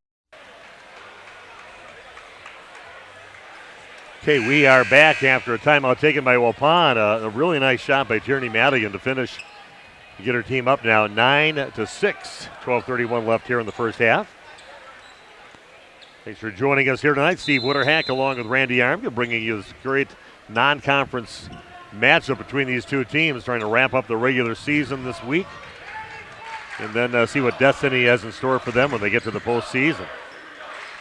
Okay, we are back after a timeout taken by Waupun. A really nice shot by Tierney Madigan to finish, to get her team up now 9-6. 12:31 left here in the first half. Thanks for joining us here tonight. Steve Witterhack along with Randy Armka bringing you this great non-conference matchup between these two teams, trying to wrap up the regular season this week and then see what destiny has in store for them when they get to the postseason.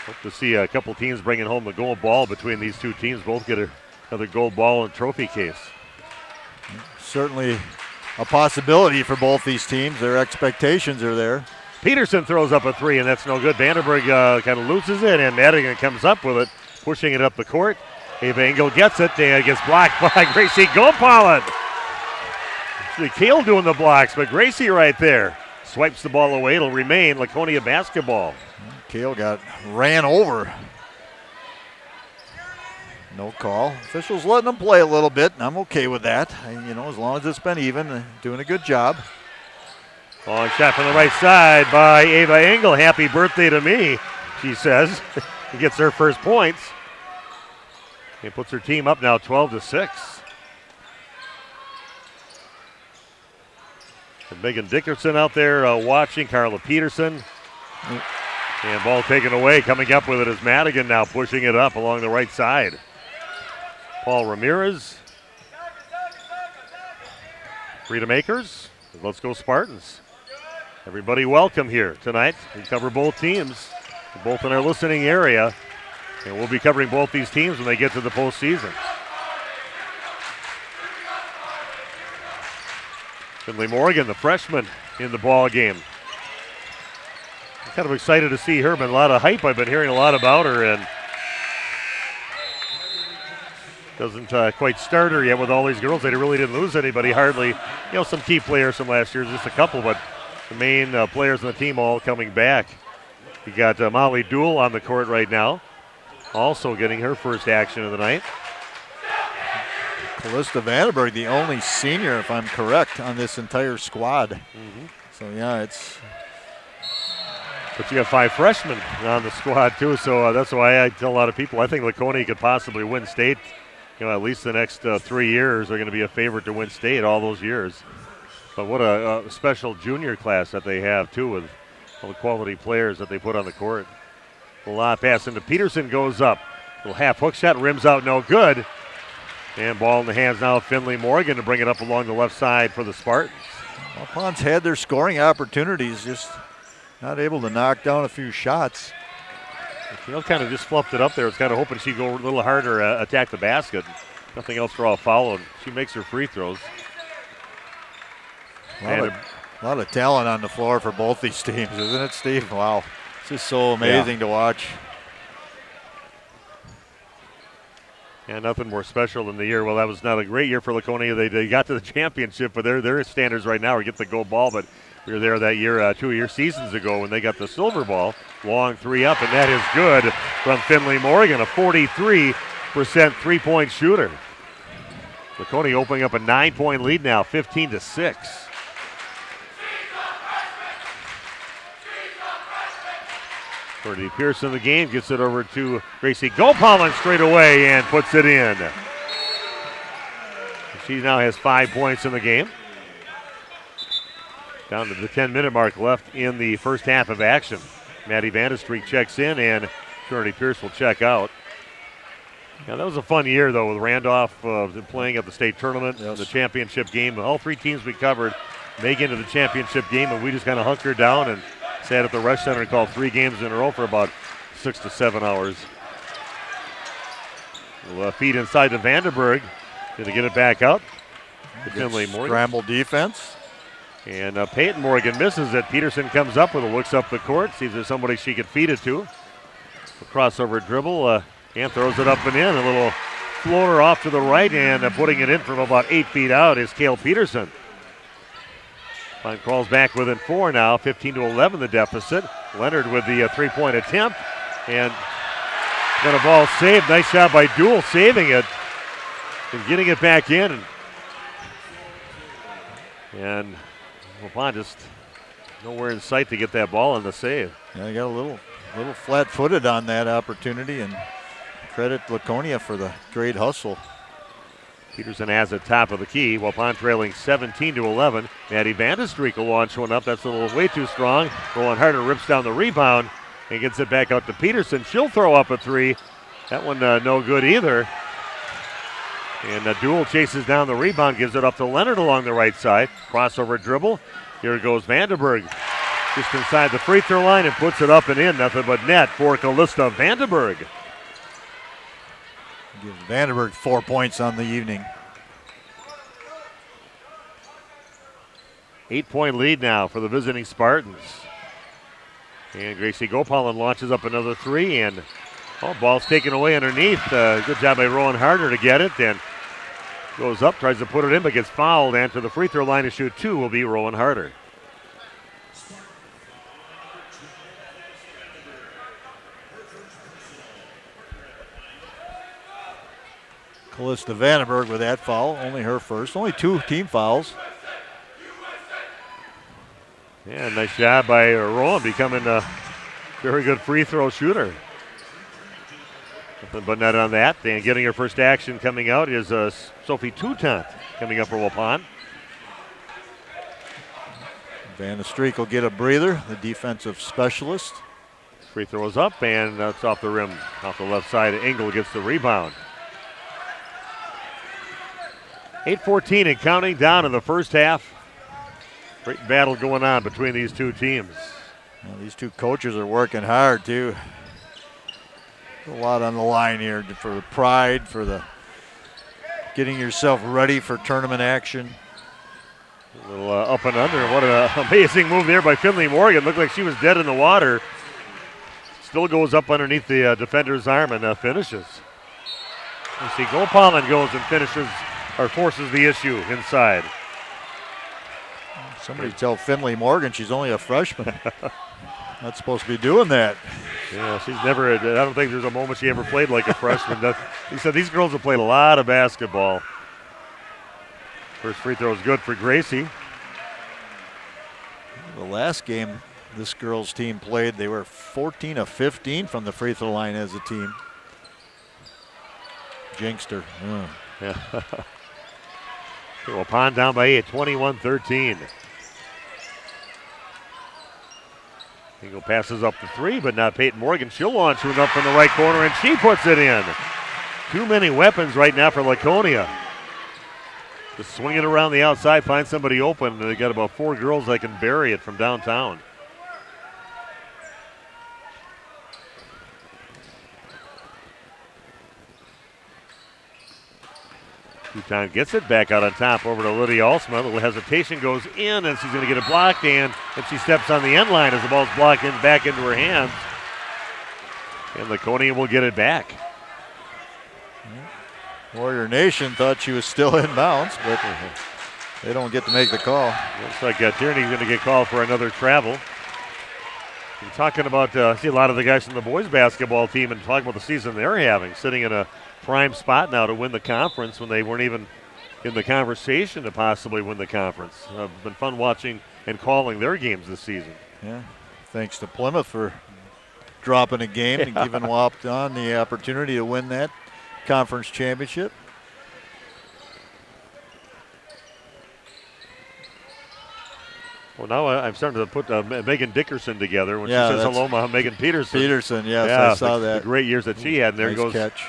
Hope to see a couple teams bringing home the gold ball between these two teams. Both get another gold ball and trophy case. Certainly a possibility for both these teams. Their expectations are there. Peterson throws up a 3, and that's no good. Vandenberg kind of loses it, and Madigan comes up with it, pushing it up the court. Ava Engel gets it, and gets blocked by Gracie Gopalin. Actually, Kale doing the blocks, but Gracie right there swipes the ball away. It'll remain Laconia basketball. Kale ran over. No call. Officials letting them play a little bit, and I'm okay with that. As long as it's been even, doing a good job. Long shot from the right side by Ava Engel. Happy birthday to me, she says. She gets her first points. And puts her team up now 12-6. And Megan Dickerson out there watching. Carla Peterson. And ball taken away. Coming up with it is Madigan now, pushing it up along the right side. Paul Ramirez. Freedom Acres. Let's go Spartans. Everybody welcome here tonight. We cover both teams, both in our listening area. And we'll be covering both these teams when they get to the postseason. Finley Morgan, the freshman, in the ball game. Kind of excited to see her, but a lot of hype. I've been hearing a lot about her, and doesn't quite start her yet with all these girls. They really didn't lose anybody, hardly. Some key players from last year, just a couple, but the main players on the team all coming back. You got Molly Dool on the court right now, also getting her first action of the night. Callista Vandenberg, the only senior, if I'm correct, on this entire squad. Mm-hmm. So, yeah, it's... But you have 5 freshmen on the squad, too, so that's why I tell a lot of people I think Laconia could possibly win state. At least the next 3 years are going to be a favorite to win state all those years. But what a special junior class that they have, too, with all the quality players that they put on the court. A lot pass into Peterson goes up. Little half hook shot, rims out, no good. And ball in the hands now of Finley Morgan to bring it up along the left side for the Spartans. Waupun's had their scoring opportunities, just not able to knock down a few shots. Kind of just fluffed it up there. I was kind of hoping she'd go a little harder, attack the basket. Nothing else for all foul, and she makes her free throws. A lot of talent on the floor for both these teams, isn't it, Steve? Wow. It's just so amazing to watch. Yeah, nothing more special than the year. Well, that was not a great year for Laconia. They got to the championship, but their standards right now are get the gold ball. But we were there that year, 2 seasons ago when they got the silver ball. Long three up, and that is good from Finley Morgan, a 43% three-point shooter. Laconia opening up a 9-point lead now, 15-6. Birdie Pearson in the game gets it over to Gracie Gopalin straight away and puts it in. She now has 5 points in the game. Down to the 10-minute mark left in the first half of action. Maddie Vandestreek checks in and Trinity Pierce will check out. Yeah, that was a fun year, though, with Randolph playing at the state tournament, the championship game. All three teams we covered make it into the championship game, and we just kind of hunkered down and sat at the Rush Center and called 3 games in a row for about 6 to 7 hours. We'll feed inside to Vandenberg. Going to get it back out to Finley Morgan. Scramble defense. And Peyton Morgan misses it. Peterson comes up with it, looks up the court, sees there's somebody she could feed it to. A crossover dribble, and throws it up and in. A little floater off to the right, and putting it in from about 8 feet out is Cale Peterson. Fine crawls back within 4 now, 15-11 the deficit. Leonard with the three-point attempt, and got a ball saved. Nice shot by Duell, saving it and getting it back in. And Waupun just nowhere in sight to get that ball on the save. Yeah, they got a little flat-footed on that opportunity, and credit Laconia for the great hustle. Peterson has it top of the key. Waupun trailing 17-11. Maddie Vandestreek will launch one up. That's a little way too strong. Rowan Harder rips down the rebound and gets it back out to Peterson. She'll throw up a three. That one no good either. And Duell chases down the rebound, gives it up to Leonard along the right side. Crossover dribble. Here goes Vandenberg. Just inside the free throw line and puts it up and in. Nothing but net for Callista Vandenberg. Gives Vandenberg 4 points on the evening. 8-point lead now for the visiting Spartans. And Gracie Gopalin launches up another three, and ball's taken away underneath. Good job by Rowan Harder to get it, and goes up, tries to put it in, but gets fouled, and to the free throw line to shoot 2 will be Rowan Harder. Callista Vandenberg with that foul, only her first. Only 2 team fouls. Yeah, nice job by Rowan, becoming a very good free throw shooter. Nothing but net on that. And getting her first action coming out is Sophie Toutant coming up for Waupun. Vandestreek will get a breather, the defensive specialist. Free throw is up, and that's off the rim, off the left side. Engel gets the rebound. 8:14 and counting down in the first half. Great battle going on between these two teams. Well, these two coaches are working hard, too. A lot on the line here for the pride, for the getting yourself ready for tournament action. A little up and under. What an amazing move there by Finley Morgan. Looked like she was dead in the water. Still goes up underneath the defender's arm and finishes. You see Gopalin goes and finishes, or forces the issue inside. Somebody tell Finley Morgan she's only a freshman. Not supposed to be doing that. Yeah, she's never, I don't think there's a moment she ever played like a freshman. He said these girls have played a lot of basketball. First free throw is good for Gracie. The last game this girls team played, they were 14 of 15 from the free throw line as a team. Jinxed her. Yeah. Waupun down by 8, 21-13. Engel passes up the three, but not Peyton Morgan. She'll launch one up in the right corner, and she puts it in. Too many weapons right now for Laconia. Just swing it around the outside, find somebody open, and they got about 4 girls that can bury it from downtown. Touton gets it back out on top over to Lydia Alsma. A little hesitation goes in, and she's going to get it blocked, and she steps on the end line as the ball's blocked in back into her hands. And Laconia will get it back. Warrior Nation thought she was still in bounds, but they don't get to make the call. Looks like Tierney's going to get called for another travel. I'm talking about, I see a lot of the guys from the boys basketball team and talking about the season they're having, sitting in a prime spot now to win the conference when they weren't even in the conversation to possibly win the conference. It's been fun watching and calling their games this season. Yeah, thanks to Plymouth for dropping a game and giving Waupun the opportunity to win that conference championship. Well, now I'm starting to put Megan Dickerson together when she says hello, Megan Peterson. Peterson, yes, I saw that. The great years that she had. And there nice goes catch.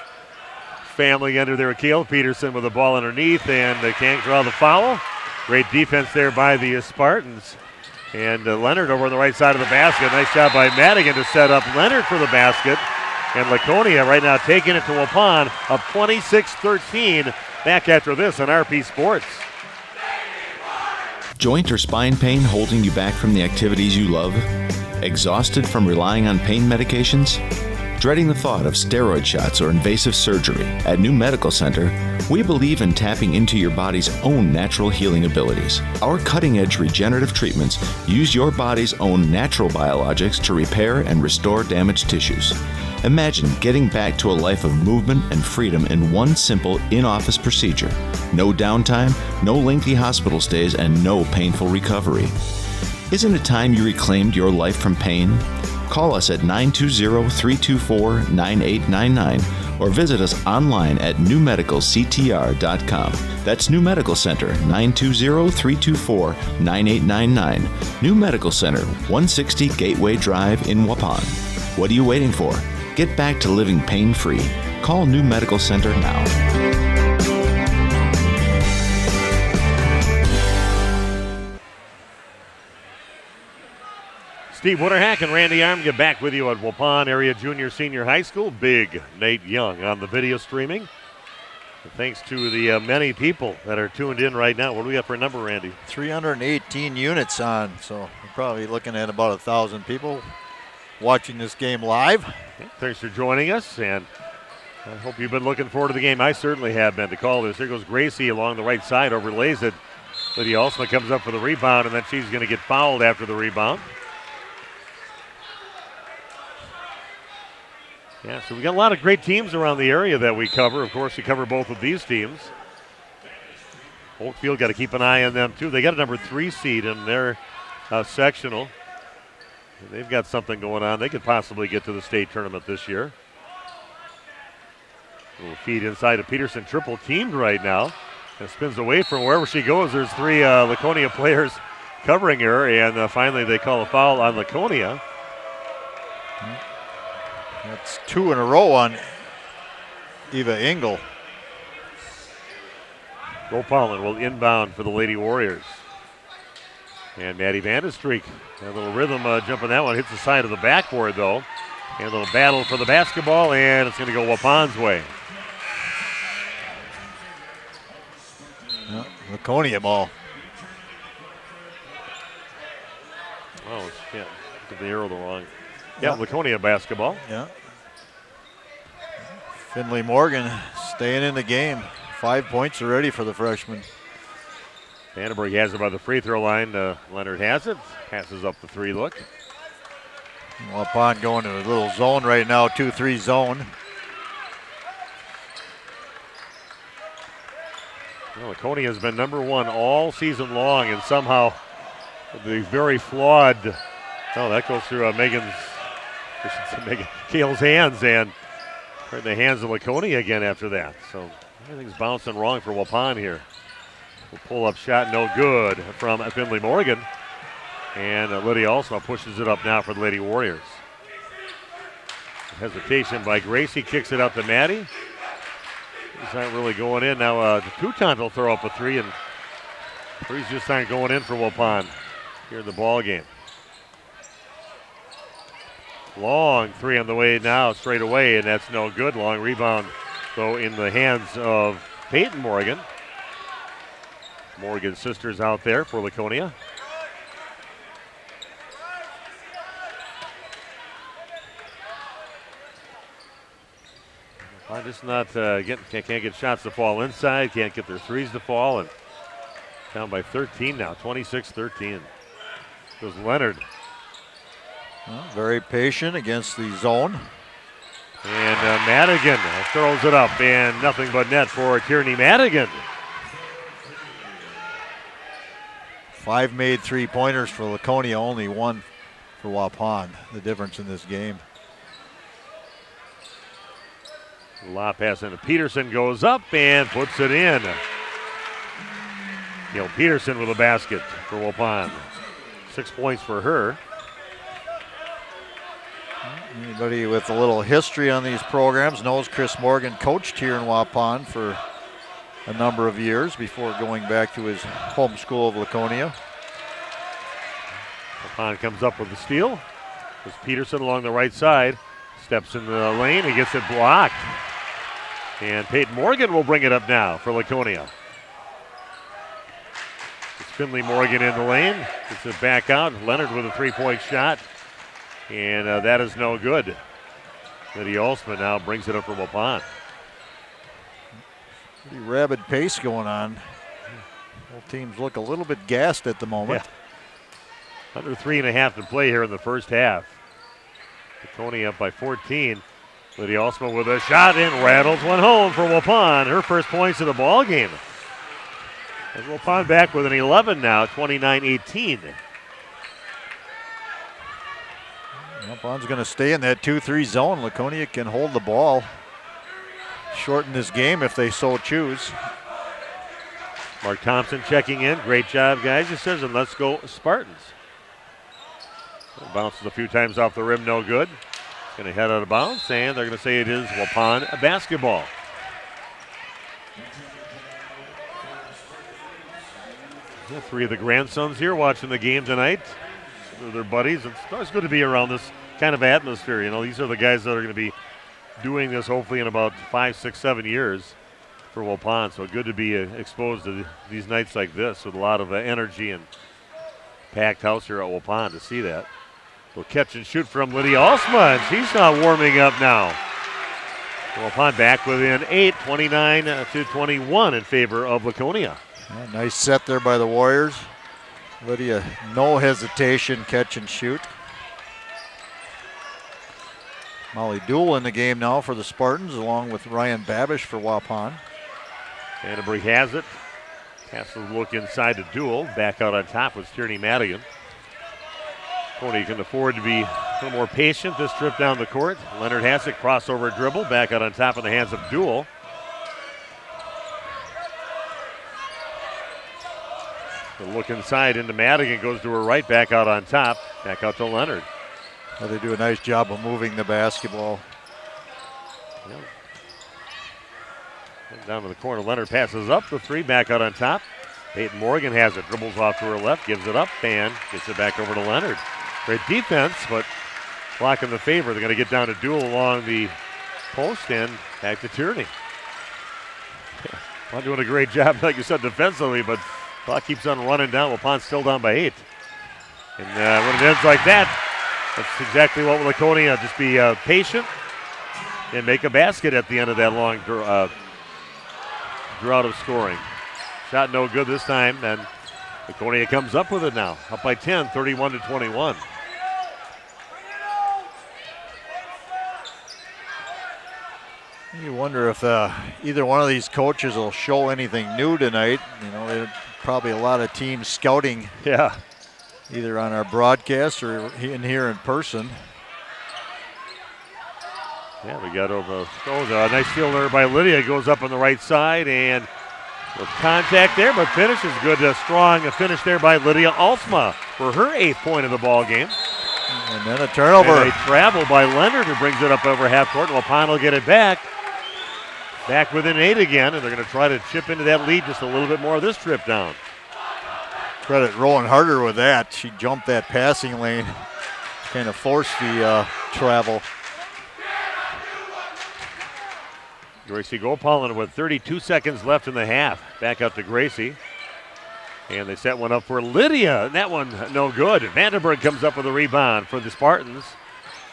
Family under there. Akil Peterson with the ball underneath, and they can't draw the foul. Great defense there by the Spartans. And Leonard over on the right side of the basket. Nice job by Madigan to set up Leonard for the basket. And Laconia right now taking it to Waupun, up 26-13. Back after this on RP Sports. Joint or spine pain holding you back from the activities you love? Exhausted from relying on pain medications? Dreading the thought of steroid shots or invasive surgery? At New Medical Center, we believe in tapping into your body's own natural healing abilities. Our cutting-edge regenerative treatments use your body's own natural biologics to repair and restore damaged tissues. Imagine getting back to a life of movement and freedom in one simple in-office procedure. No downtime, no lengthy hospital stays, and no painful recovery. Isn't it time you reclaimed your life from pain? Call us at 920-324-9899 or visit us online at newmedicalctr.com. That's New Medical Center, 920-324-9899. New Medical Center, 160 Gateway Drive in Waupun. What are you waiting for? Get back to living pain-free. Call New Medical Center now. Steve Witterhack and Randy Arm get back with you at Waupun Area Junior Senior High School. Big Nate Young on the video streaming. And thanks to the many people that are tuned in right now. What do we got for a number, Randy? 318 units on, so we're probably looking at about 1,000 people watching this game live. Thanks for joining us, and I hope you've been looking forward to the game. I certainly have been to call this. There goes Gracie along the right side, overlays it. Lydia Alsma comes up for the rebound, and then she's going to get fouled after the rebound. Yeah, so we got a lot of great teams around the area that we cover. Of course, we cover both of these teams. Oakfield got to keep an eye on them, too. They got a number 3 seed in their sectional. They've got something going on. They could possibly get to the state tournament this year. A little feed inside of Peterson, triple teamed right now. And spins away from wherever she goes. There's 3 Laconia players covering her, and finally they call a foul on Laconia. That's 2 in a row on Eva Engel. Bo Pollen will inbound for the Lady Warriors. And Maddie Vandestreek, a little rhythm jumping that one. Hits the side of the backboard, though. And a little battle for the basketball, and it's going to go Waupun's way. Laconia ball. Oh, yeah. Did the arrow the wrong. Yeah, Laconia basketball. Yeah. Finley Morgan staying in the game. 5 points already for the freshman. Vandenberg has it by the free throw line. Leonard has it. Passes up the 3 look. Waupun going to a little zone right now, 2-3 zone. Well, Laconia has been number 1 all season long, and somehow the very flawed. Oh, that goes through Megan Kale's hands, and right in the hands of Laconia again after that. So everything's bouncing wrong for Waupun here. Pull-up shot, no good from Finley Morgan. And Lydia Alsma pushes it up now for the Lady Warriors. Hesitation by Gracie, kicks it out to Maddie. He's not really going in. Now Touton will throw up a 3, and 3's just not going in for Waupun here in the ball game. Long 3 on the way now, straight away, and that's no good. Long rebound, though, in the hands of Peyton Morgan. Morgan sisters out there for Laconia. I'm just not can't get shots to fall inside, can't get their threes to fall, and down by 13 now, 26-13. Goes Leonard. Well, very patient against the zone. And Madigan throws it up, and nothing but net for Tierney Madigan. 5 made 3-pointers for Laconia, only 1 for Waupun. The difference in this game. Lob pass into Peterson, goes up and puts it in. Gail Peterson with a basket for Waupun. 6 points for her. Anybody with a little history on these programs knows Chris Morgan coached here in Waupun for a number of years before going back to his home school of Laconia. Waupun comes up with the steal. There's Peterson along the right side. Steps in the lane. He gets it blocked. And Peyton Morgan will bring it up now for Laconia. It's Finley Morgan in the lane. Gets it back out. Leonard with a 3-point shot. And that is no good. Lydia Alsma now brings it up for Waupun. Pretty rabid pace going on. Both teams look a little bit gassed at the moment. Yeah. Under 3.5 to play here in the first half. Laconia up by 14. Lydia Alsma with a shot and rattles one home for Waupun. Her first points of the ball game. And Waupun back with an 11 now, 29-18. Waupun's going to stay in that 2-3 zone. Laconia can hold the ball, shorten this game if they so choose. Mark Thompson checking in. Great job, guys. He says, and let's go Spartans. Bounces a few times off the rim, no good. Going to head out of bounds, and they're going to say it is Waupun basketball. Yeah, 3 of the grandsons here watching the game tonight. They're their buddies. It's always good to be around this kind of atmosphere. You know, these are the guys that are going to be doing this hopefully in about 5, 6, 7 years for Waupun. So good to be exposed to these nights like this with a lot of energy and packed house here at Waupun to see that. Will catch and shoot from Lydia Alsma, and she's not warming up now. Waupun back within 8, 29-21 in favor of Laconia. Yeah, nice set there by the Warriors. Lydia, no hesitation, catch and shoot. Molly Dool in the game now for the Spartans, along with Ryan Babish for Waupun. Canterbury has it. Passes a look inside to Dool. Back out on top was Tierney Madigan. Tony can afford to be a little more patient this trip down the court. Leonard has it, crossover dribble, back out on top in the hands of Dool. The look inside into Madigan, goes to her right, back out on top, back out to Leonard. Well, they do a nice job of moving the basketball. Yep. Down to the corner, Leonard passes up the 3, back out on top. Peyton Morgan has it, dribbles off to her left, gives it up, and gets it back over to Leonard. Great defense, but blocking the favor. They're going to get down to Dool along the post and back to Tierney. Not doing a great job, like you said, defensively, but clock keeps on running down. Waupun's still down by 8. And when it ends like that, that's exactly what Laconia, just be patient and make a basket at the end of that long drought of scoring. Shot no good this time, and Laconia comes up with it now. Up by 10, 31-21. You wonder if either one of these coaches will show anything new tonight. You know, there's probably a lot of teams scouting. Yeah. Either on our broadcast or in here in person. Yeah, we got over. A nice steal there by Lydia. Goes up on the right side and with contact there, but finishes good. Strong finish there by Lydia Alsma for her 8th point of the ball game. And then a turnover. And a travel by Leonard, who brings it up over half court. Waupun will get it back. Back within 8 again, and they're going to try to chip into that lead just a little bit more this trip down. Credit Rowan Harder with that. She jumped that passing lane, kind of forced the travel. Gracie Gopalin with 32 seconds left in the half. Back out to Gracie. And they set one up for Lydia, and that one no good. Vandenberg comes up with a rebound for the Spartans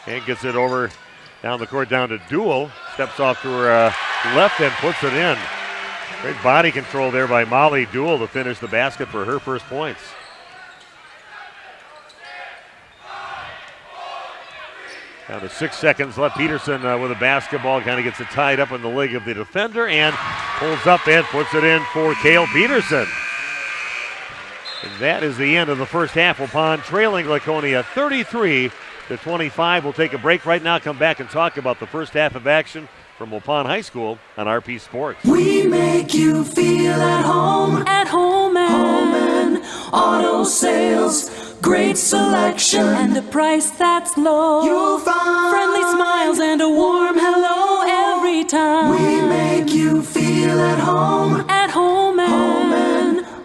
and gets it over down the court down to Duell. Steps off to her left and puts it in. Great body control there by Molly Duell to finish the basket for her first points. Down to 6 seconds left. Peterson with a basketball kind of gets it tied up in the leg of the defender and pulls up and puts it in for Cale Peterson. And that is the end of the first half. Waupun trailing Laconia 33-25. We'll take a break right now, come back and talk about the first half of action from Waupun High School on RP Sports. We make you feel at home and auto sales. Great selection and a price that's low. You'll find friendly smiles and a warm hello every time. We make you feel at home and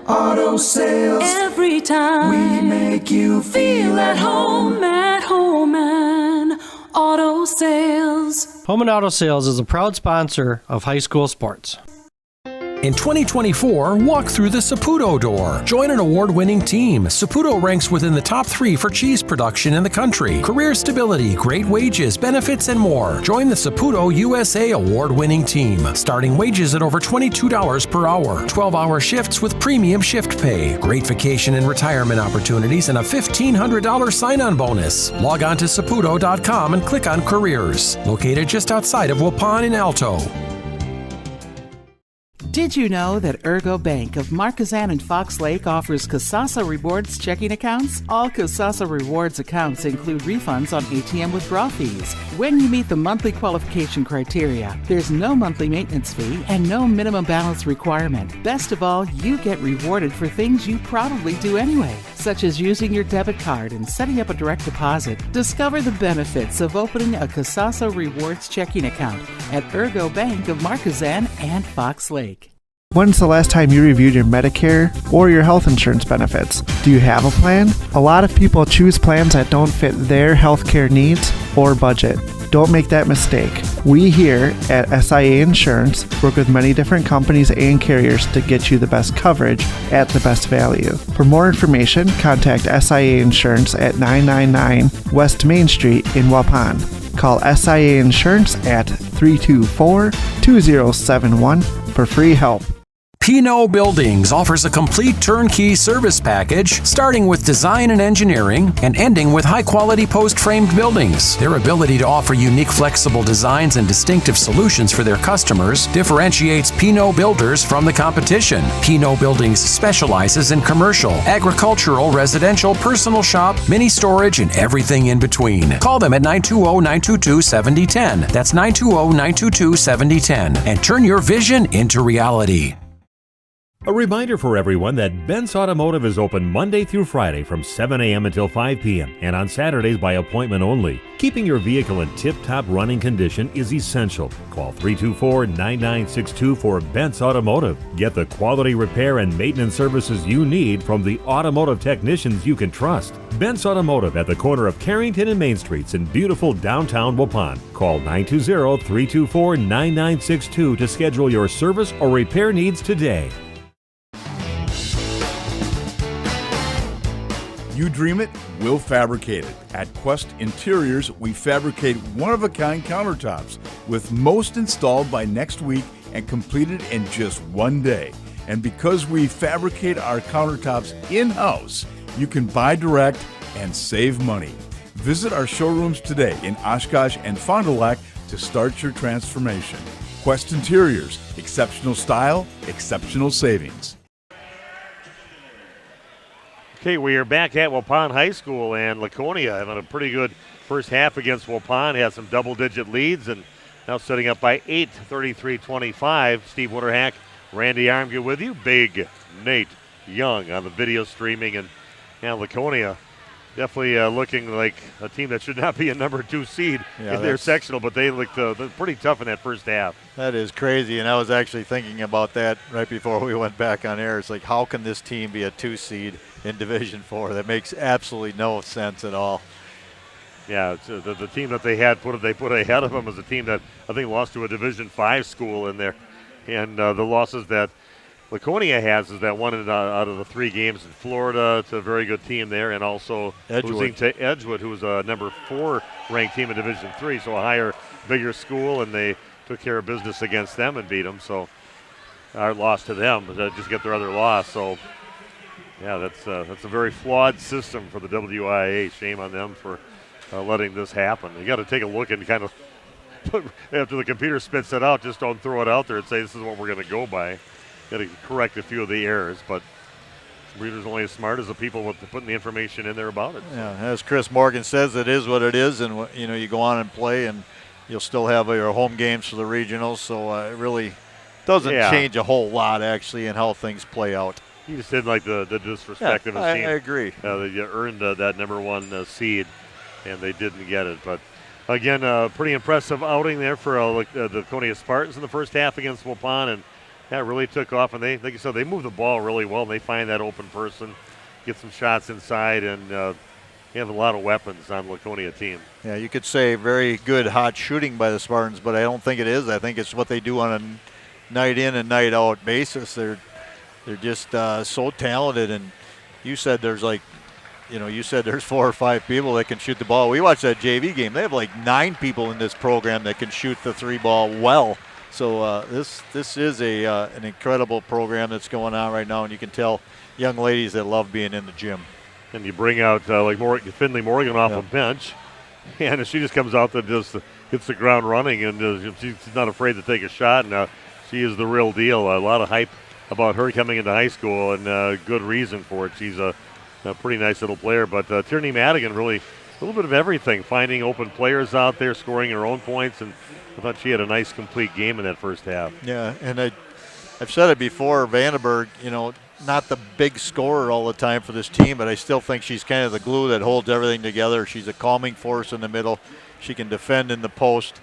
auto sales. Every time we make you feel at home and auto sales. Home and Auto Sales is a proud sponsor of high school sports. In 2024, walk through the Saputo door. Join an award-winning team. Saputo ranks within the top 3 for cheese production in the country. Career stability, great wages, benefits, and more. Join the Saputo USA award-winning team. Starting wages at over $22 per hour. 12-hour shifts with premium shift pay. Great vacation and retirement opportunities and a $1,500 sign-on bonus. Log on to Saputo.com and click on Careers. Located just outside of Waupun in Alto. Did you know that Ergo Bank of Marquezan and Fox Lake offers Kasasa Rewards checking accounts? All Kasasa Rewards accounts include refunds on ATM withdrawal fees. When you meet the monthly qualification criteria, there's no monthly maintenance fee and no minimum balance requirement. Best of all, you get rewarded for things you probably do anyway, such as using your debit card and setting up a direct deposit. Discover the benefits of opening a Kasasa Rewards checking account at Ergo Bank of Marquezan and Fox Lake. When's the last time you reviewed your Medicare or your health insurance benefits? Do you have a plan? A lot of people choose plans that don't fit their healthcare needs or budget. Don't make that mistake. We here at SIA Insurance work with many different companies and carriers to get you the best coverage at the best value. For more information, contact SIA Insurance at 999 West Main Street in Waupun. Call SIA Insurance at 324-2071 for free help. Pino Buildings offers a complete turnkey service package starting with design and engineering and ending with high-quality post-framed buildings. Their ability to offer unique flexible designs and distinctive solutions for their customers differentiates Pino Builders from the competition. Pino Buildings specializes in commercial, agricultural, residential, personal shop, mini storage, and everything in between. Call them at 920-922-7010. That's 920-922-7010. And turn your vision into reality. A reminder for everyone that Bent's Automotive is open Monday through Friday from 7 a.m. until 5 p.m. and on Saturdays by appointment only. Keeping your vehicle in tip-top running condition is essential. Call 324-9962 for Bent's Automotive. Get the quality repair and maintenance services you need from the automotive technicians you can trust. Bent's Automotive at the corner of Carrington and Main Streets in beautiful downtown Waupun. Call 920-324-9962 to schedule your service or repair needs today. You dream it, we'll fabricate it. At Quest Interiors, we fabricate one-of-a-kind countertops, with most installed by next week and completed in just one day. And because we fabricate our countertops in-house, you can buy direct and save money. Visit our showrooms today in Oshkosh and Fond du Lac to start your transformation. Quest Interiors, exceptional style, exceptional savings. Okay, we are back at Waupun High School, and Laconia having a pretty good first half against Waupun. Had some double-digit leads, and now setting up by 8, 33-25. Steve Witterhack, Randy Armgood with you. Big Nate Young on the video streaming, and Laconia definitely looking like a team that should not be a number 2 seed in their sectional, but they looked pretty tough in that first half. That is crazy, and I was actually thinking about that right before we went back on air. It's like, how can this team be a 2 seed in Division 4? That makes absolutely no sense at all. Yeah, it's, the team that they put ahead of them was a team that I think lost to a Division 5 school in there, and the losses that Laconia has is that one out of the 3 games in Florida. It's a very good team there, and also losing to Edgewood, who was a number 4 ranked team in Division III, so a higher, bigger school, and they took care of business against them and beat them. So our loss to them, but just get their other loss. So yeah, that's a very flawed system for the WIA. Shame on them for letting this happen. You got to take a look and kind of after the computer spits it out, just don't throw it out there and say this is what we're going to go by. Got to correct a few of the errors, but computers only as smart as the people with putting the information in there about it. Yeah, as Chris Morgan says, it is what it is, and you go on and play, and you'll still have your home games for the regionals, so it really doesn't change a whole lot actually in how things play out. He just didn't like the disrespect of his team. I agree. They earned that number 1 seed, and they didn't get it. But again, pretty impressive outing there for the Laconia Spartans in the first half against Waupun, and that really took off. And they, like you said, they move the ball really well. And they find that open person, get some shots inside, and they have a lot of weapons on the Laconia team. Yeah, you could say very good hot shooting by the Spartans, but I don't think it is. I think it's what they do on a night in and night out basis. They're just so talented, and you said there's there's 4 or 5 people that can shoot the ball. We watched that JV game. They have like 9 people in this program that can shoot the 3 ball well. So this is an incredible program that's going on right now, and you can tell young ladies that love being in the gym. And you bring out Finley Morgan off a bench, and she just comes out there, just hits the ground running, and she's not afraid to take a shot. And she is the real deal. A lot of hype about her coming into high school, and good reason for it. She's a pretty nice little player. But Tierney Madigan really a little bit of everything, finding open players out there, scoring her own points, and I thought she had a nice complete game in that first half. Yeah, and I've said it before, Vandenberg, not the big scorer all the time for this team, but I still think she's kind of the glue that holds everything together. She's a calming force in the middle. She can defend in the post,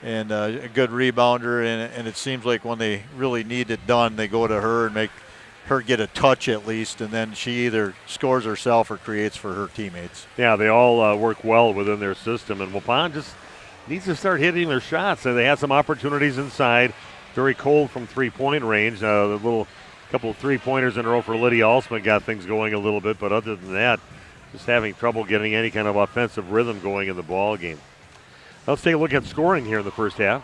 and a good rebounder, and it seems like when they really need it done, they go to her and make her get a touch at least, and then she either scores herself or creates for her teammates. Yeah, they all work well within their system, and Waupun just needs to start hitting their shots. And they had some opportunities inside. Very cold from three-point range. The little couple of three-pointers in a row for Lydia Alsma got things going a little bit, but other than that, just having trouble getting any kind of offensive rhythm going in the ball game. Let's take a look at scoring here in the first half.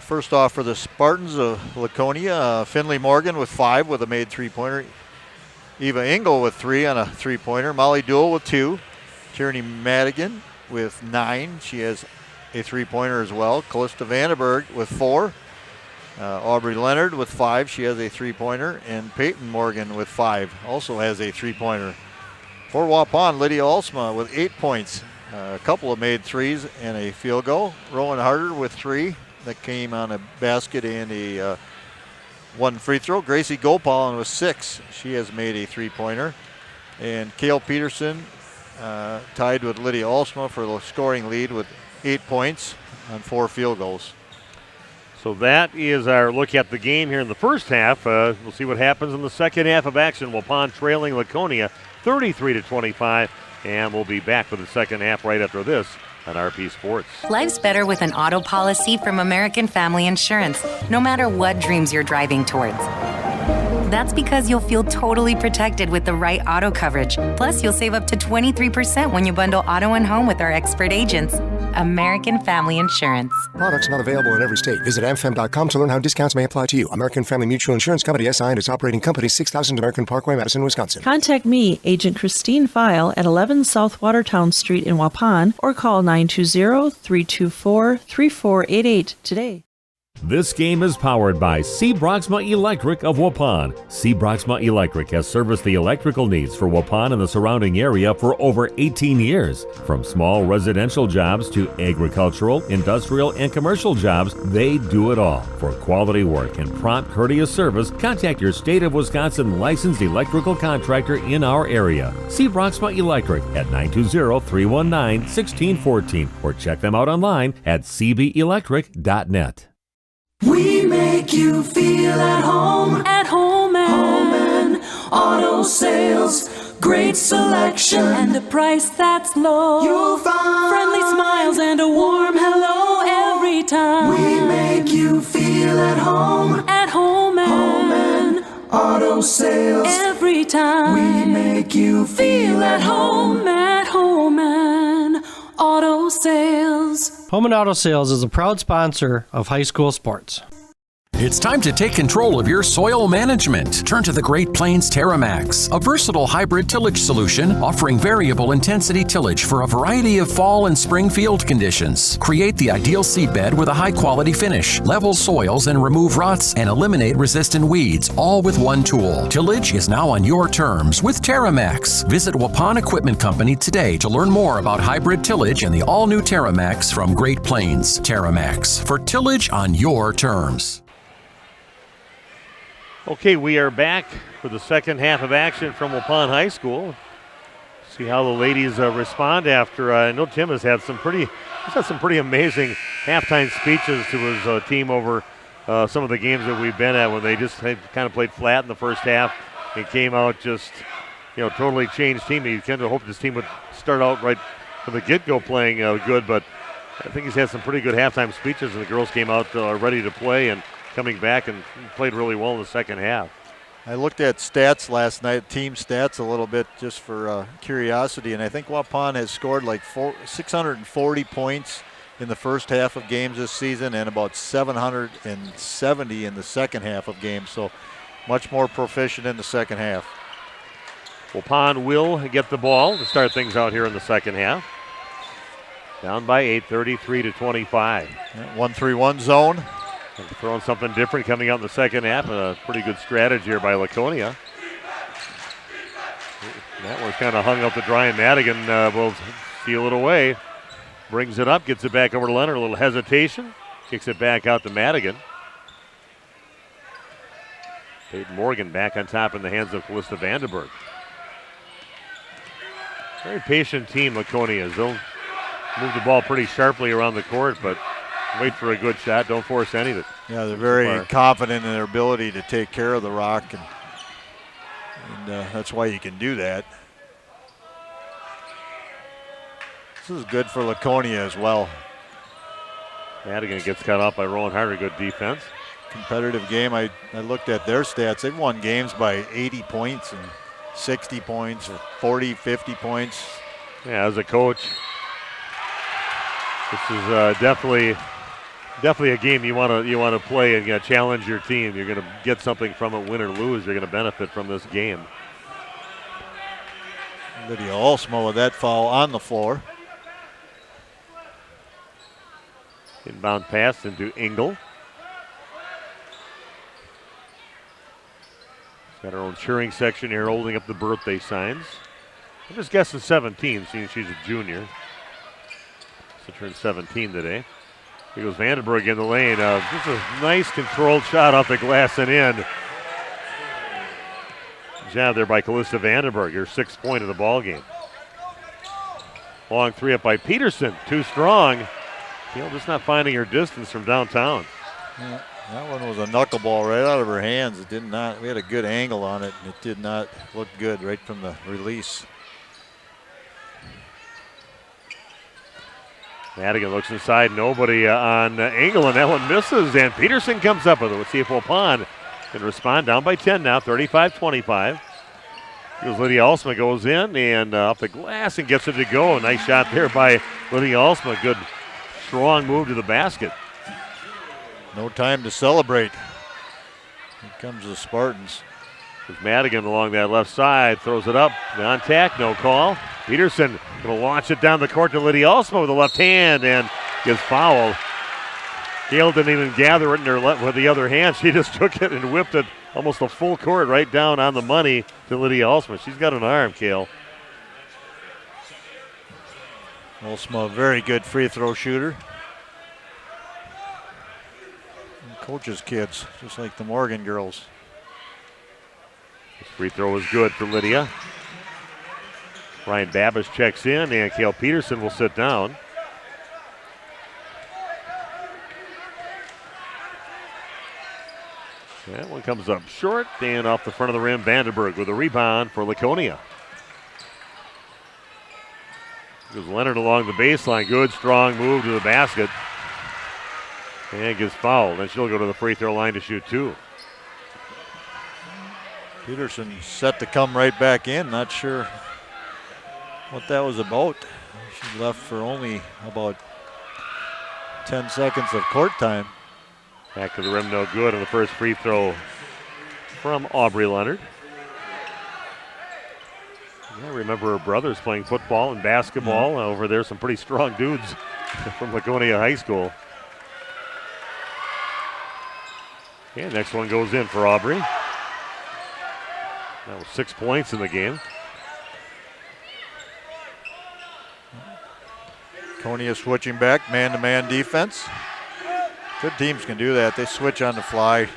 First off for the Spartans of Laconia, Finley Morgan with 5 with a made three-pointer. Eva Engel with 3 on a three-pointer. Molly Duell with 2. Tierney Madigan with 9. She has a three-pointer as well. Callista Vandenberg with 4. Aubrey Leonard with 5. She has a three-pointer. And Peyton Morgan with 5 also has a three-pointer. For Waupun, Lydia Alsma with 8 points. A couple of made threes and a field goal. Rowan Harder with 3. That came on a basket and a one free throw. Gracie Gopalin with 6. She has made a three-pointer. And Kale Peterson tied with Lydia Alsma for the scoring lead with 8 points on 4 field goals. So that is our look at the game here in the first half. We'll see what happens in the second half of action. Waupun trailing Laconia 33-25. And we'll be back with the second half right after this on RP Sports. Life's better with an auto policy from American Family Insurance, no matter what dreams you're driving towards. That's because you'll feel totally protected with the right auto coverage. Plus, you'll save up to 23% when you bundle auto and home with our expert agents. American Family Insurance. Products not available in every state. Visit amfam.com to learn how discounts may apply to you. American Family Mutual Insurance Company, SI, and its operating company, 6000 American Parkway, Madison, Wisconsin. Contact me, Agent Christine File, at 11 South Watertown Street in Waupun, or call 920-324-3488 today. This game is powered by C. Broxma Electric of Waupun. C. Broxma Electric has serviced the electrical needs for Waupun and the surrounding area for over 18 years. From small residential jobs to agricultural, industrial, and commercial jobs, they do it all. For quality work and prompt, courteous service, contact your State of Wisconsin licensed electrical contractor in our area. C. Broxma Electric at 920-319-1614 or check them out online at cbelectric.net. We make you feel at home and auto sales, great selection and a price that's low. You'll find friendly smiles and a warm hello every time. We make you feel at home and Auto Sales. Every time we make you feel at home and Auto Sales. Home and Auto Sales is a proud sponsor of high school sports. It's time to take control of your soil management. Turn to the Great Plains TerraMax, a versatile hybrid tillage solution offering variable intensity tillage for a variety of fall and spring field conditions. Create the ideal seedbed with a high-quality finish, level soils and remove ruts, and eliminate resistant weeds, all with one tool. Tillage is now on your terms with TerraMax. Visit Waupun Equipment Company today to learn more about hybrid tillage and the all-new TerraMax from Great Plains. TerraMax, for tillage on your terms. Okay, we are back for the second half of action from Waupun High School. See how the ladies respond after. I know Tim has had some pretty amazing halftime speeches to his team over some of the games that we've been at when they just had kind of played flat in the first half and came out just, totally changed team. He kind of hoped his team would start out right from the get-go playing good, but I think he's had some pretty good halftime speeches, and the girls came out ready to play and coming back and played really well in the second half. I looked at stats last night, team stats a little bit just for curiosity, and I think Waupun has scored like 640 points in the first half of games this season and about 770 in the second half of games, so much more proficient in the second half. Waupun will get the ball to start things out here in the second half. Down by 8, 33-25. 1-3-1 zone. Throwing something different coming out in the second half. A pretty good strategy here by Laconia. That one's kind of hung up to dry, and Madigan will steal it away. Brings it up, gets it back over to Leonard. A little hesitation. Kicks it back out to Madigan. Peyton Morgan back on top in the hands of Callista Vandenberg. Very patient team, Laconia. They'll move the ball pretty sharply around the court, but wait for a good shot. Don't force anything. Yeah, they're very confident in their ability to take care of the rock, and that's why you can do that. This is good for Laconia as well. Madigan gets cut off by Rowan Harder. Good defense. Competitive game. I looked at their stats. They've won games by 80 points and 60 points or 40, 50 points. Yeah, as a coach, this is definitely a game you want to play and challenge your team. You're going to get something from it, win or lose. You're going to benefit from this game. Lydia Alsma with that foul on the floor. Inbound pass into Engel. She's got her own cheering section here, holding up the birthday signs. I'm just guessing 17, seeing she's a junior. She turned 17 today. Here goes Vandenberg in the lane. Just a nice controlled shot off the glass and in. Jab there by Callista Vandenberg, her 6th point of the ball game. Long three up by Peterson, too strong. Just not finding her distance from downtown. Yeah, that one was a knuckleball right out of her hands. It did not. We had a good angle on it, and it did not look good right from the release. Madigan looks inside, nobody on Engel, and that one misses, and Peterson comes up with it. Let's see if Waupun can respond. Down by 10 now, 35-25. Here's Lydia Alsma, goes in and off the glass and gets it to go. A nice shot there by Lydia Alsma. Good, strong move to the basket. No time to celebrate. Here comes the Spartans. There's Madigan along that left side, throws it up, contact, no call. Peterson going to launch it down the court to Lydia Alsma with the left hand and gets fouled. Gail didn't even gather it in her with the other hand. She just took it and whipped it almost a full court right down on the money to Lydia Alsma. She's got an arm, Gail. Alsma, a very good free throw shooter. And coaches' kids, just like the Morgan girls. This free throw is good for Lydia. Ryan Babish checks in, and Cale Peterson will sit down. That one comes up short, and off the front of the rim, Vandenberg with a rebound for Laconia. Goes Leonard along the baseline. Good, strong move to the basket. And gets fouled, and she'll go to the free throw line to shoot two. Peterson set to come right back in. Not sure what that was about. She left for only about 10 seconds of court time. Back to the rim, no good on the first free throw from Aubrey Leonard. I remember her brothers playing football and basketball. Over there, some pretty strong dudes from Laconia High School. And next one goes in for Aubrey. That was 6 points in the game. Laconia switching back, man-to-man defense. Good teams can do that. They switch on the fly.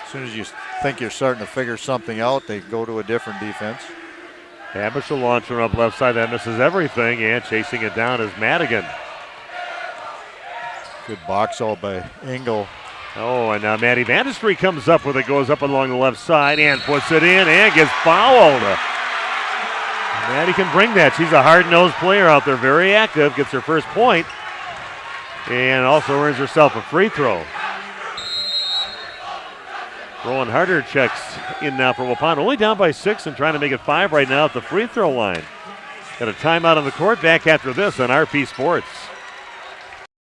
As soon as you think you're starting to figure something out, they go to a different defense. Abish will launch her up left side. That misses everything, and chasing it down is Madigan. Good box all by Engel. Oh, and now Maddie Vandestry comes up with it, goes up along the left side and puts it in and gets fouled. Maddie can bring that. She's a hard-nosed player out there, very active, gets her first point, and also earns herself a free throw. Rowan Harder checks in now for Waupun. Only down by 6 and trying to make it 5 right now at the free throw line. Got a timeout on the court. Back after this on RP Sports.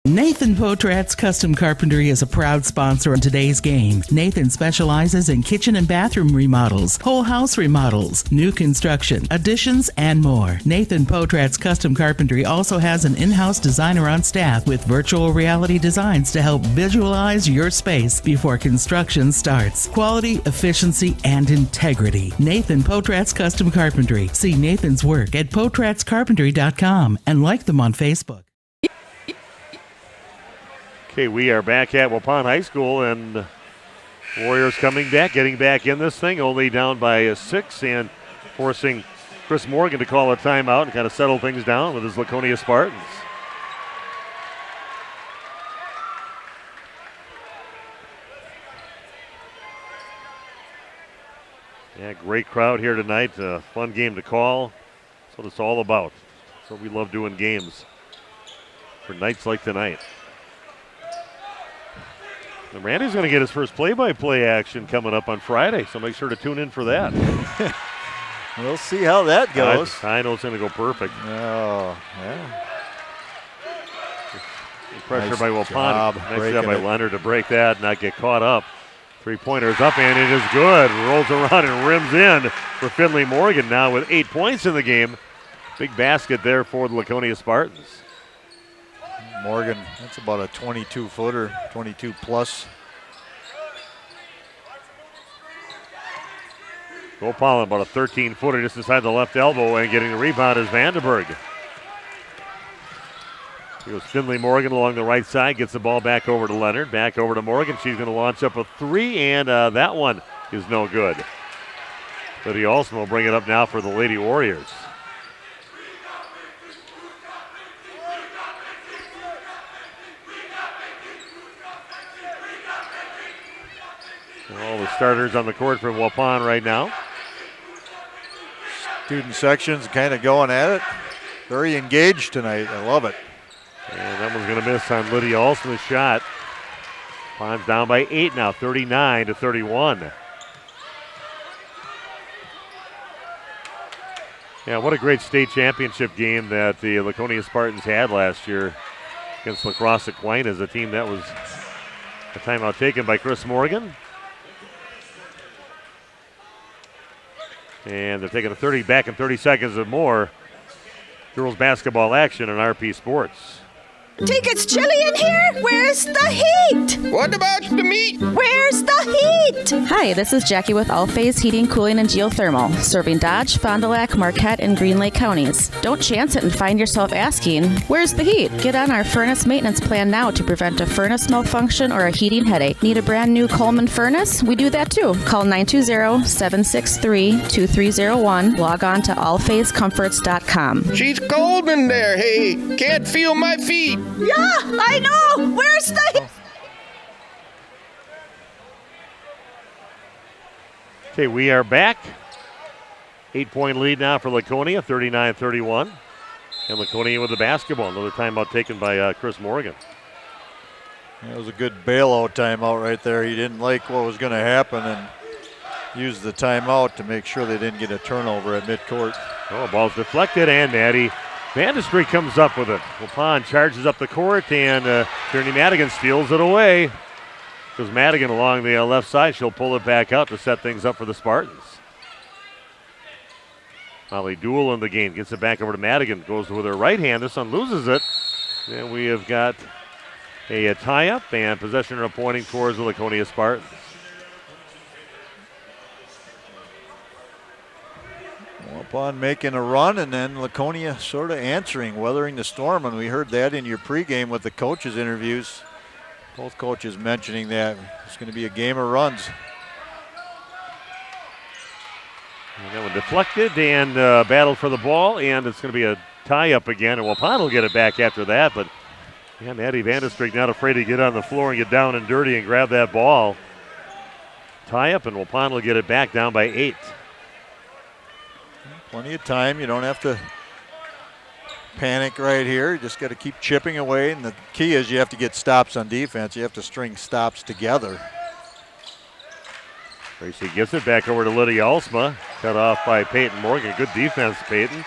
Nathan Potrat's Custom Carpentry is a proud sponsor of today's game. Nathan specializes in kitchen and bathroom remodels, whole house remodels, new construction, additions, and more. Nathan Potrat's Custom Carpentry also has an in-house designer on staff with virtual reality designs to help visualize your space before construction starts. Quality, efficiency, and integrity. Nathan Potrat's Custom Carpentry. See Nathan's work at potratscarpentry.com and like them on Facebook. Okay, we are back at Waupun High School, and Warriors coming back, getting back in this thing, only down by 6, and forcing Chris Morgan to call a timeout and kind of settle things down with his Laconia Spartans. Yeah, great crowd here tonight. Fun game to call. That's what it's all about. That's what we love doing games for nights like tonight. And Randy's going to get his first play-by-play action coming up on Friday, so make sure to tune in for that. We'll see how that goes. I know it's going to go perfect. Oh, yeah. Pressure nice by Waupun. job Nice job by Leonard to break that, not get caught up. Three-pointers up, and it is good. Rolls around and rims in for Finley Morgan now with 8 points in the game. Big basket there for the Laconia Spartans. Morgan, that's about a 22-footer, 22 plus. Gopal about a 13-footer just inside the left elbow, and getting the rebound is Vandenberg. Here's Finley Morgan along the right side, gets the ball back over to Leonard, back over to Morgan. She's going to launch up a 3, and that one is no good. Lydia Alsma will bring it up now for the Lady Warriors. All the starters on the court from Waupun right now. Student sections kind of going at it. Very engaged tonight. I love it. And that one's going to miss on Lydia Alston's shot. Wapun's down by 8 now, 39-31. Yeah, what a great state championship game that the Laconia Spartans had last year against La Crosse Aquinas, a team that was a timeout taken by Chris Morgan. And they're taking a 30 back in 30 seconds or more. Girls basketball action on RP Sports. Think it's chilly in here? Where's the heat? What about the meat? Where's the heat? Hi, this is Jackie with All Phase Heating, Cooling, and Geothermal, serving Dodge, Fond du Lac, Marquette, and Green Lake counties. Don't chance it and find yourself asking, where's the heat? Get on our furnace maintenance plan now to prevent a furnace malfunction or a heating headache. Need a brand new Coleman furnace? We do that too. Call 920-763-2301. Log on to allphasecomforts.com. She's cold in there, hey. Can't feel my feet. Yeah, I know. Where's the heat? Okay, we are back. 8-point lead now for Laconia, 39-31. And Laconia with the basketball. Another timeout taken by Chris Morgan. That was a good bailout timeout right there. He didn't like what was going to happen and used the timeout to make sure they didn't get a turnover at midcourt. Oh, ball's deflected, and Maddie Vandestreek comes up with it. Waupun charges up the court, and Tierney Madigan steals it away. Goes Madigan along the left side. She'll pull it back out to set things up for the Spartans. Molly Dool in the game. Gets it back over to Madigan. Goes with her right hand. This one loses it. And we have got a tie-up and possession pointing towards the Laconia Spartans. Waupun making a run, and then Laconia sort of answering, weathering the storm. And we heard that in your pregame with the coaches' interviews. Both coaches mentioning that it's going to be a game of runs. And that one deflected and battled for the ball, and it's going to be a tie-up again. And Waupun will get it back after that, but yeah, Maddie Vandestreek not afraid to get on the floor and get down and dirty and grab that ball. Tie-up, and Waupun will get it back down by 8. Plenty of time. You don't have to panic right here. You just got to keep chipping away, and the key is you have to get stops on defense. You have to string stops together. Gracie gets it back over to Lydia Alsma. Cut off by Peyton Morgan. Good defense, Peyton.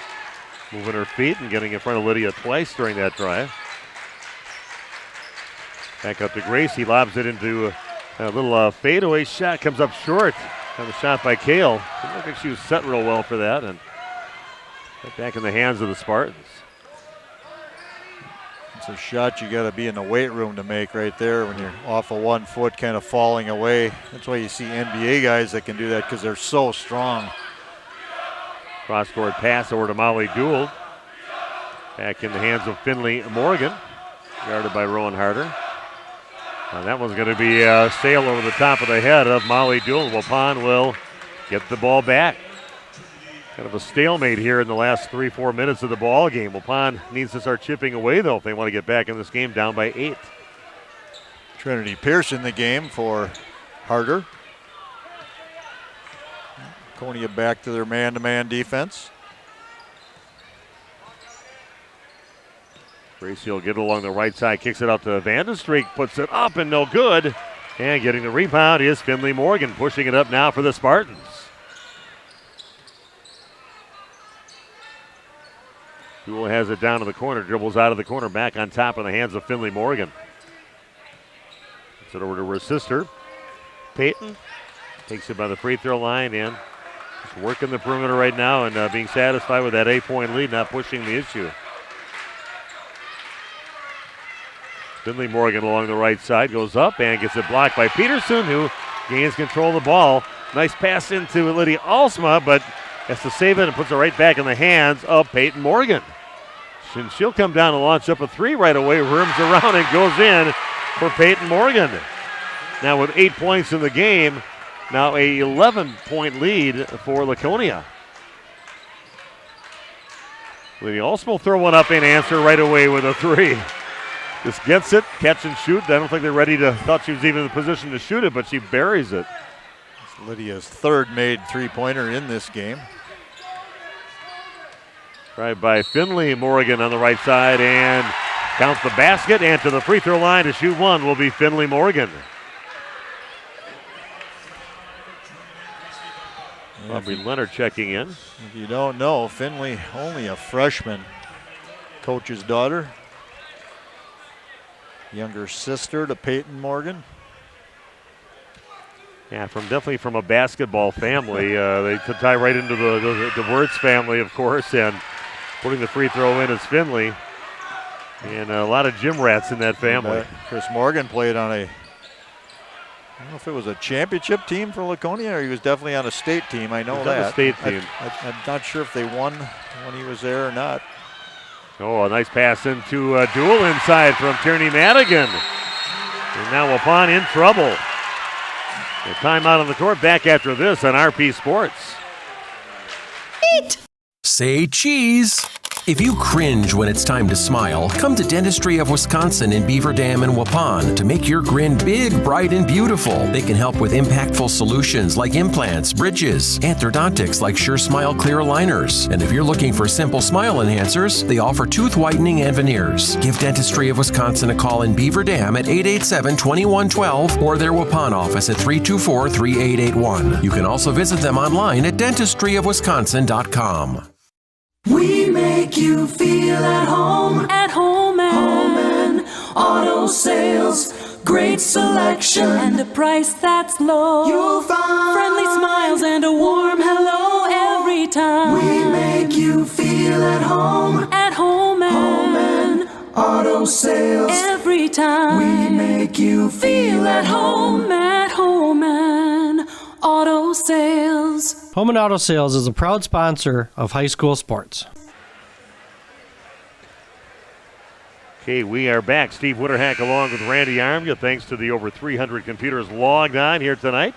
Moving her feet and getting in front of Lydia twice during that drive. Back up to Gracie. Lobs it into a little fadeaway shot. Comes up short. And the shot by Kale. Didn't look like she was set real well for that. And back in the hands of the Spartans. It's a shot you got to be in the weight room to make right there when you're off of 1 foot kind of falling away. That's why you see NBA guys that can do that because they're so strong. Cross-court pass over to Molly Dool. Back in the hands of Finley Morgan. Guarded by Rowan Harder. And that one's going to be a sail over the top of the head of Molly Dool. Waupun will get the ball back. Kind of a stalemate here in the last 3-4 minutes of the ball game. Waupun needs to start chipping away, though, if they want to get back in this game down by 8. Trinity Pierce in the game for Harder. Laconia back to their man-to-man defense. Gracie will get it along the right side, kicks it out to Vandestreek, puts it up and no good. And getting the rebound is Finley Morgan, pushing it up now for the Spartans. Dool has it down to the corner, dribbles out of the corner, back on top in the hands of Finley Morgan. Gets it over to her sister, Peyton. Takes it by the free throw line and just working the perimeter right now and being satisfied with that 8-point lead, not pushing the issue. Finley Morgan along the right side goes up and gets it blocked by Peterson, who gains control of the ball. Nice pass into Lydia Alsma, but has to save it and puts it right back in the hands of Peyton Morgan. And she'll come down and launch up a 3 right away, rims around and goes in for Peyton Morgan. Now with 8 points in the game, now a 11-point lead for Laconia. Lydia Alsma will throw one up and answer right away with a 3. Just gets it, catch and shoot. I don't think they're ready to, thought she was even in the position to shoot it, but she buries it. It's Lydia's third made three-pointer in this game. Right by Finley Morgan on the right side and counts the basket, and to the free throw line to shoot one will be Finley Morgan. Bobby Leonard checking in. If you don't know, Finley only a freshman. Coach's daughter. Younger sister to Peyton Morgan. Yeah, definitely from a basketball family. They could tie right into the Wirtz family, of course, and putting the free throw in is Finley. And a lot of gym rats in that family. Chris Morgan played on I don't know if it was a championship team for Laconia or he was definitely on a state team. I know that. A state team. I'm not sure if they won when he was there or not. Oh, a nice pass into Dool inside from Tierney Madigan. And now Waupun in trouble. A timeout on the court, back after this on RP Sports. Eat! Say cheese. If you cringe when it's time to smile, come to Dentistry of Wisconsin in Beaver Dam and Waupun to make your grin big, bright, and beautiful. They can help with impactful solutions like implants, bridges, orthodontics like Sure Smile clear aligners. And if you're looking for simple smile enhancers, they offer tooth whitening and veneers. Give Dentistry of Wisconsin a call in Beaver Dam at 887-2112 or their Waupun office at 324-3881. You can also visit them online at dentistryofwisconsin.com. We make you feel at home and auto sales. Great selection and a price that's low. You'll find friendly smiles and a warm hello every time. We make you feel at home and auto sales. Every time we make you feel at home and auto sales. Home and Auto Sales is a proud sponsor of high school sports. Okay, we are back. Steve Witterhack along with Randy Armga. Thanks to the over 300 computers logged on here tonight.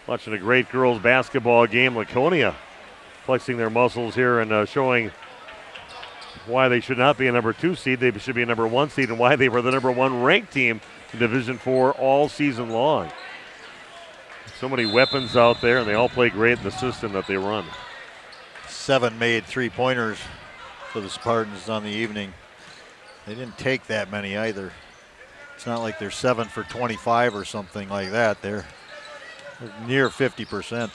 Watching a great girls basketball game. Laconia flexing their muscles here and showing why they should not be a number 2 seed. They should be a number 1 seed and why they were the number 1 ranked team in Division IV all season long. So many weapons out there, and they all play great in the system that they run. 7 made three-pointers for the Spartans on the evening. They didn't take that many either. It's not like they're 7 for 25 or something like that. They're near 50%.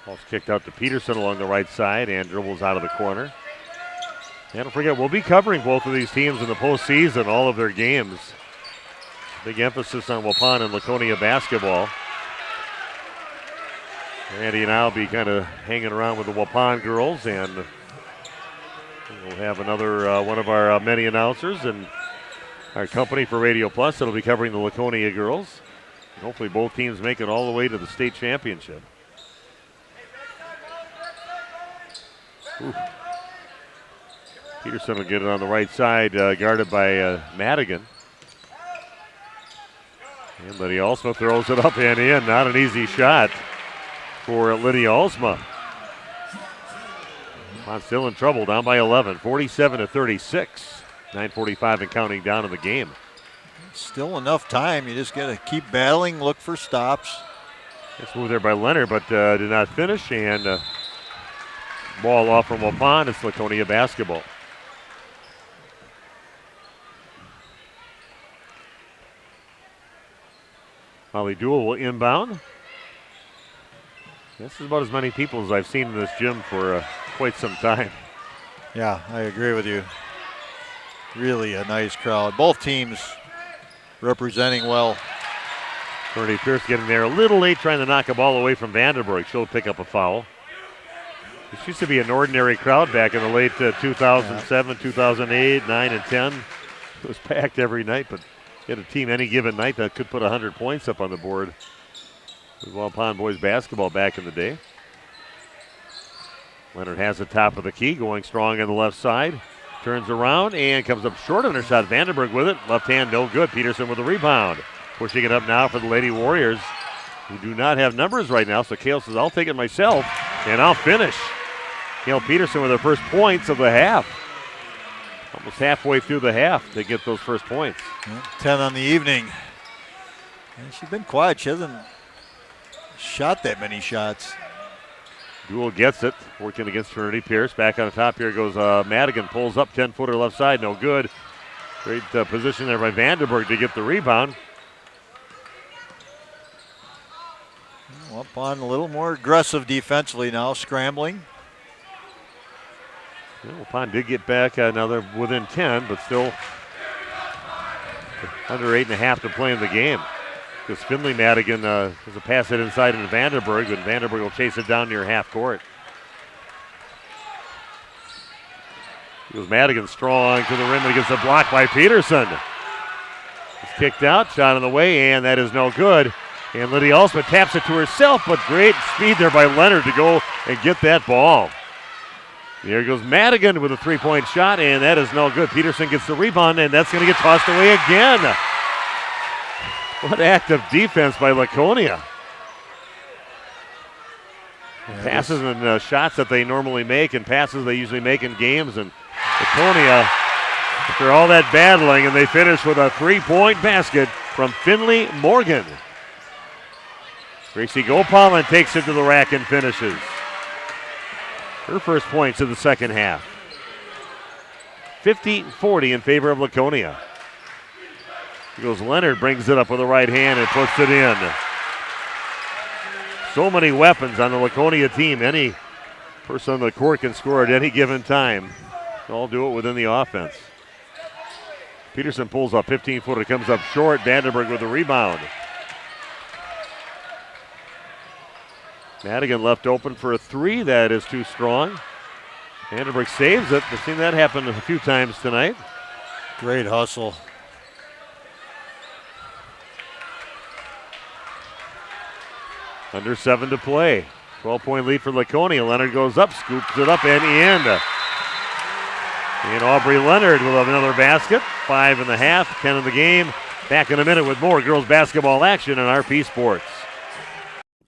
Ball's kicked out to Peterson along the right side and dribbles out of the corner. And don't forget, we'll be covering both of these teams in the postseason, all of their games. Big emphasis on Waupun and Laconia basketball. Randy and I will be kind of hanging around with the Waupun girls, and we'll have another one of our many announcers and our company for Radio Plus that'll be covering the Laconia girls. And hopefully both teams make it all the way to the state championship. Ooh. Peterson will get it on the right side, guarded by Madigan. And Lydia Alsma throws it up and in. Not an easy shot for Lydia Alsma. Still in trouble, down by 11, 47-36. 9:45 and counting down in the game. Still enough time. You just got to keep battling, look for stops. Nice move there by Leonard, but did not finish. And ball off from Waupun. It's Laconia basketball. Holly Duell will inbound. This is about as many people as I've seen in this gym for quite some time. Yeah, I agree with you. Really a nice crowd. Both teams representing well. Trinity Pierce getting there a little late, trying to knock a ball away from Vandenberg. She'll pick up a foul. This used to be an ordinary crowd back in the late 2007, 2008, 9, and 10. It was packed every night, but you had a team any given night that could put 100 points up on the board. It was Waupun boys basketball back in the day. Leonard has the top of the key, going strong on the left side. Turns around and comes up short on her shot. Vandenberg with it. Left hand, no good. Peterson with the rebound. Pushing it up now for the Lady Warriors, who do not have numbers right now. So Kale says, I'll take it myself, and I'll finish. Kale Peterson with her first points of the half. Almost halfway through the half, they get those first points. 10 on the evening. And she's been quiet. She hasn't shot that many shots. Duell gets it, working against Trinity Pierce. Back on the top here goes Madigan, pulls up 10-footer left side, no good. Great position there by Vandenberg to get the rebound. Up on a little more aggressive defensively now, scrambling. Well, Waupun did get back. Now they're within 10, but still under 8.5 to play in the game. Because Finley Madigan has a pass it inside into Vandenberg, and Vandenberg will chase it down near half court. It was Madigan strong to the rim, and gets a block by Peterson. It's kicked out, shot on the way, and that is no good. And Lydia Alsma taps it to herself, but great speed there by Leonard to go and get that ball. Here goes Madigan with a three-point shot, and that is no good. Peterson gets the rebound, and that's going to get tossed away again. What act of defense by Laconia. Passes and shots that they normally make and passes they usually make in games, and Laconia, after all that battling, and they finish with a 3-point basket from Finley Morgan. Gracie Gopalin takes it to the rack and finishes. Her first points of the second half. 50-40 in favor of Laconia. Here goes Leonard, brings it up with the right hand and puts it in. So many weapons on the Laconia team. Any person on the court can score at any given time. They'll all do it within the offense. Peterson pulls up 15-footer, comes up short. Vandenberg with the rebound. Madigan left open for a three. That is too strong. Vandenberg saves it. We've seen that happen a few times tonight. Great hustle. Under 7 to play. 12-point lead for Laconia. Leonard goes up, scoops it up and in. And Aubrey Leonard will have another basket. 5.5, 10 in the game. Back in a minute with more girls basketball action on RP Sports.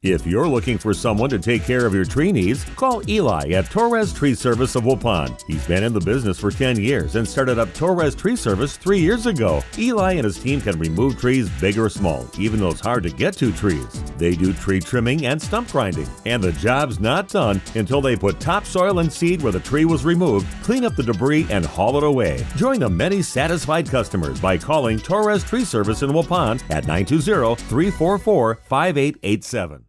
If you're looking for someone to take care of your tree needs, call Eli at Torres Tree Service of Waupun. He's been in the business for 10 years and started up Torres Tree Service 3 years ago. Eli and his team can remove trees big or small, even those hard to get to trees. They do tree trimming and stump grinding, and the job's not done until they put topsoil and seed where the tree was removed, clean up the debris, and haul it away. Join the many satisfied customers by calling Torres Tree Service in Waupun at 920-344-5887.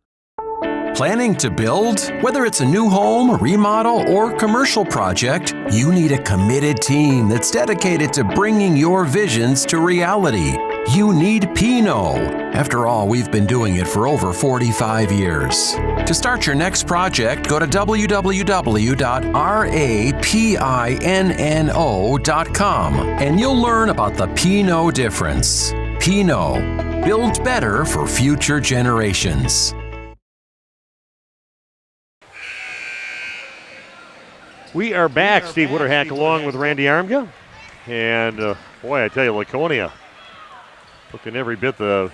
Planning to build? Whether it's a new home, remodel, or commercial project, you need a committed team that's dedicated to bringing your visions to reality. You need Pinot. After all, we've been doing it for over 45 years. To start your next project, go to www.rapinno.com and you'll learn about the Pinot difference. Pinot, build better for future generations. We are back. Steve Witterhack along with Randy Armga. And boy, I tell you, Laconia looking every bit the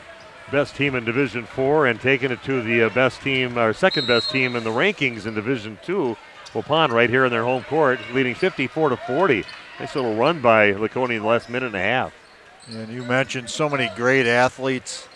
best team in Division 4 and taking it to the best team, or second best team in the rankings in Division 2. Waupun right here in their home court, leading 54-40. Nice little run by Laconia in the last minute and a half. And you mentioned so many great athletes.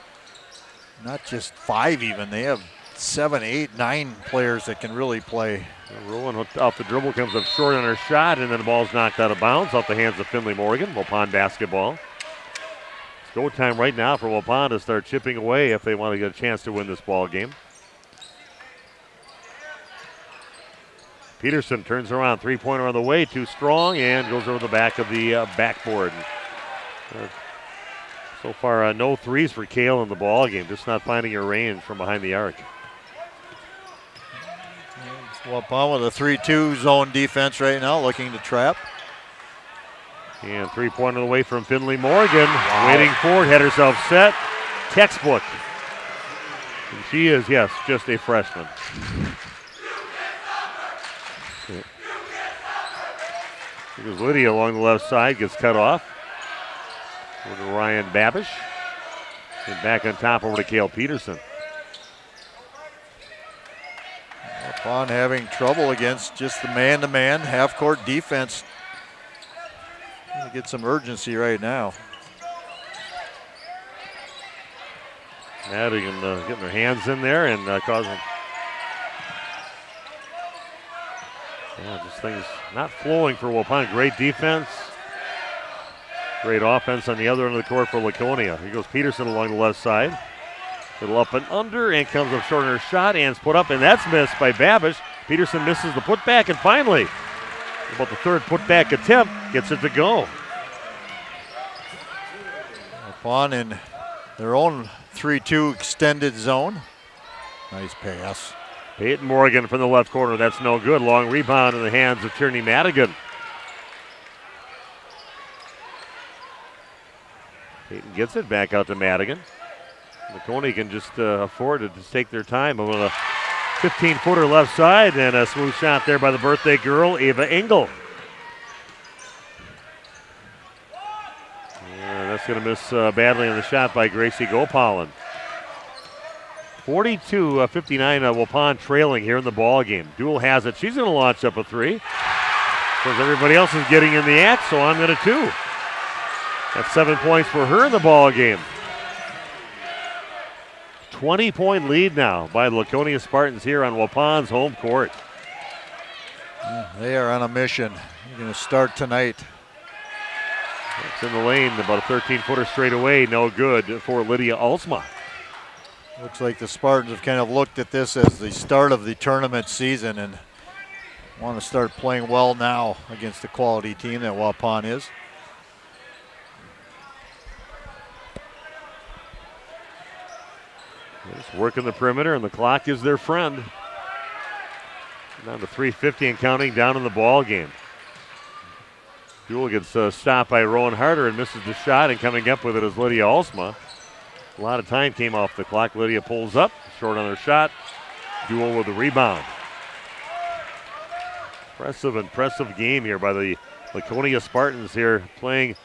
Not just 5 even. They have 7, 8, 9 players that can really play. Rolling off the dribble, comes up short on her shot, and then the ball's knocked out of bounds off the hands of Finley Morgan. Waupun basketball. It's go time right now for Waupun to start chipping away if they want to get a chance to win this ball game. Peterson turns around, three-pointer on the way, too strong, and goes over the back of the backboard. So far, no threes for Kale in the ball game, just not finding her range from behind the arc. Waupun with a 3-2 zone defense right now, looking to trap. And three-pointer away from Finley Morgan. Wow. Waiting for it, had herself set. Textbook. And she is, yes, just a freshman. Here's Lydia along the left side, gets cut off. Over to Ryan Babish. And back on top over to Cale Peterson. Waupun having trouble against just the man-to-man half-court defense. Gonna get some urgency right now. Madigan getting their hands in there and causing just things not flowing for Waupun. Great defense. Great offense on the other end of the court for Laconia. Here goes Peterson along the left side. Little up and under, and comes up short on her shot, and it's put up, and that's missed by Babish. Peterson misses the putback, and finally, about the third putback attempt, gets it to go. Waupun in their own 3-2 extended zone. Nice pass. Peyton Morgan from the left corner, that's no good. Long rebound in the hands of Tierney Madigan. Peyton gets it back out to Madigan. Laconia can just afford to just take their time. On a 15-footer left side, and a smooth shot there by the birthday girl, Ava Engel. Yeah, that's going to miss badly on the shot by Gracie Gopalin. 42-59, Waupun trailing here in the ball game. Duel has it. She's going to launch up a three. Because everybody else is getting in the act, so I'm going to 2. That's 7 points for her in the ball game. 20-point lead now by the Laconia Spartans here on Waupun's home court. They are on a mission. They're going to start tonight. It's in the lane, about a 13-footer straight away, no good for Lydia Alsma. Looks like the Spartans have kind of looked at this as the start of the tournament season and want to start playing well now against the quality team that Waupun is. Just working the perimeter, and the clock is their friend. Down to 3:50 and counting down in the ball game. Jewel gets stopped by Rowan Harder and misses the shot, and coming up with it is Lydia Alsma. A lot of time came off the clock. Lydia pulls up, short on her shot. Jewel with the rebound. Impressive game here by the Laconia Spartans here, playing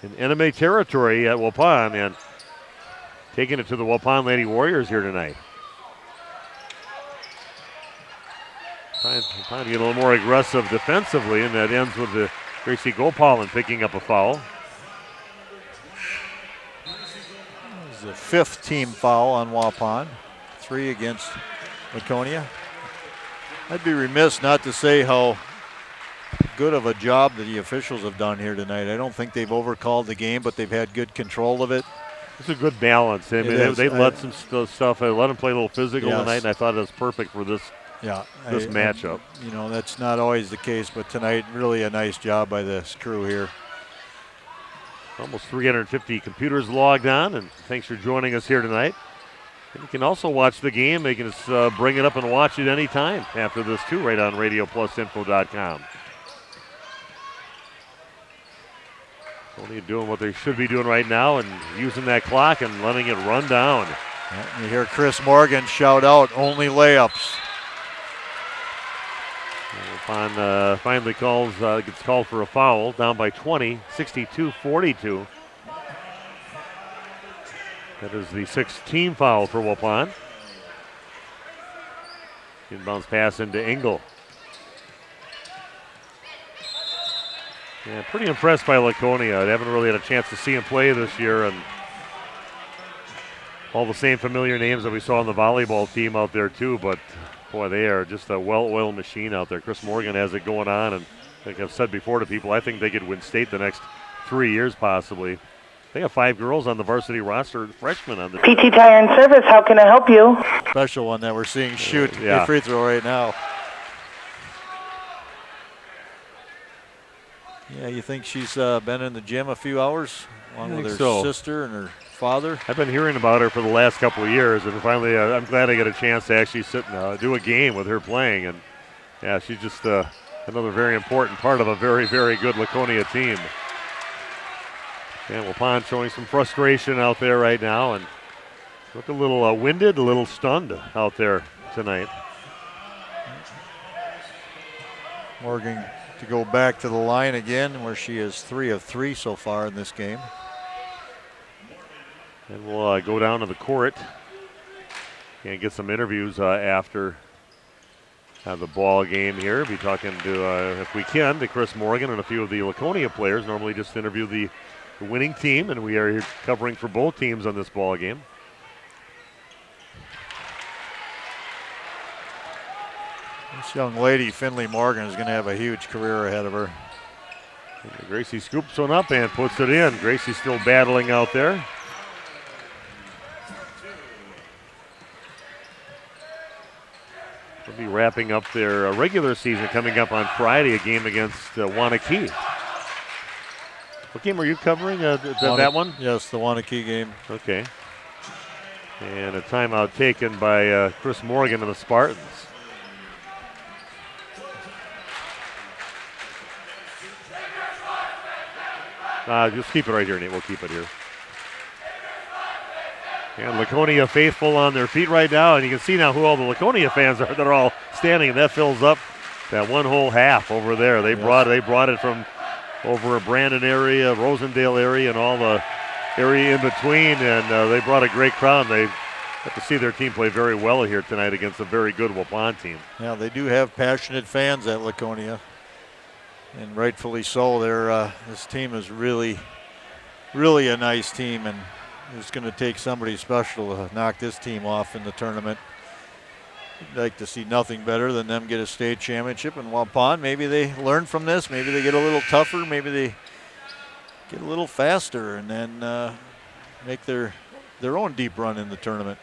in enemy territory at Waupun and taking it to the Waupun Lady Warriors here tonight. Trying to get a little more aggressive defensively, and that ends with the Gracie Gopalin picking up a foul. This is the 5th team foul on Waupun. 3 against Laconia. I'd be remiss not to say how good of a job that the officials have done here tonight. I don't think they've overcalled the game, but they've had good control of it. It's a good balance. I mean, they let some stuff. They let them play a little physical tonight, and I thought it was perfect for this matchup. You know, that's not always the case, but tonight, really a nice job by this crew here. Almost 350 computers logged on, and thanks for joining us here tonight. And you can also watch the game. They can just bring it up and watch it anytime after this, too, right on RadioPlusInfo.com. Only doing what they should be doing right now and using that clock and letting it run down. Yeah, you hear Chris Morgan shout out, only layups. Finally gets called for a foul, down by 20, 62-42. That is the 6th team foul for Waupun. Inbounds pass into Engel. Yeah, pretty impressed by Laconia. I haven't really had a chance to see him play this year, and all the same familiar names that we saw on the volleyball team out there too, but boy, they are just a well-oiled machine out there. Chris Morgan has it going on, and like I've said before to people, I think they could win state the next 3 years possibly. They have 5 girls on the varsity roster, freshmen on the PT Tire and Service, how can I help you? Special one that we're seeing shoot the free throw right now. Yeah, you think she's been in the gym a few hours along with her sister and her father? I've been hearing about her for the last couple of years, and finally I'm glad I get a chance to actually sit and do a game with her playing. And yeah, she's just another very important part of a very, very good Laconia team. And Waupun showing some frustration out there right now, and look a little winded, a little stunned out there tonight. Morgan to go back to the line again, where she is 3 of 3 so far in this game. And we'll go down to the court and get some interviews after the ball game here. Be talking to, if we can, to Chris Morgan and a few of the Laconia players. Normally just interview the winning team, and we are here covering for both teams on this ball game. This young lady, Finley Morgan, is going to have a huge career ahead of her. And Gracie scoops one up and puts it in. Gracie's still battling out there. They'll be wrapping up their regular season coming up on Friday, a game against Waunakee. What game are you covering? That one? Yes, the Waunakee game. Okay. And a timeout taken by Chris Morgan and the Spartans. Just keep it right here, Nate. We'll keep it here. And Laconia faithful on their feet right now, and you can see now who all the Laconia fans are. They're all standing, and that fills up that one whole half over there. They brought it from over a Brandon area, Rosendale area, and all the area in between, and they brought a great crowd. They got to see their team play very well here tonight against a very good Waupun team. Yeah, they do have passionate fans at Laconia. And rightfully so. This team is really, really a nice team, and it's going to take somebody special to knock this team off in the tournament. I'd like to see nothing better than them get a state championship in Waupun. Maybe they learn from this. Maybe they get a little tougher. Maybe they get a little faster and then make their own deep run in the tournament.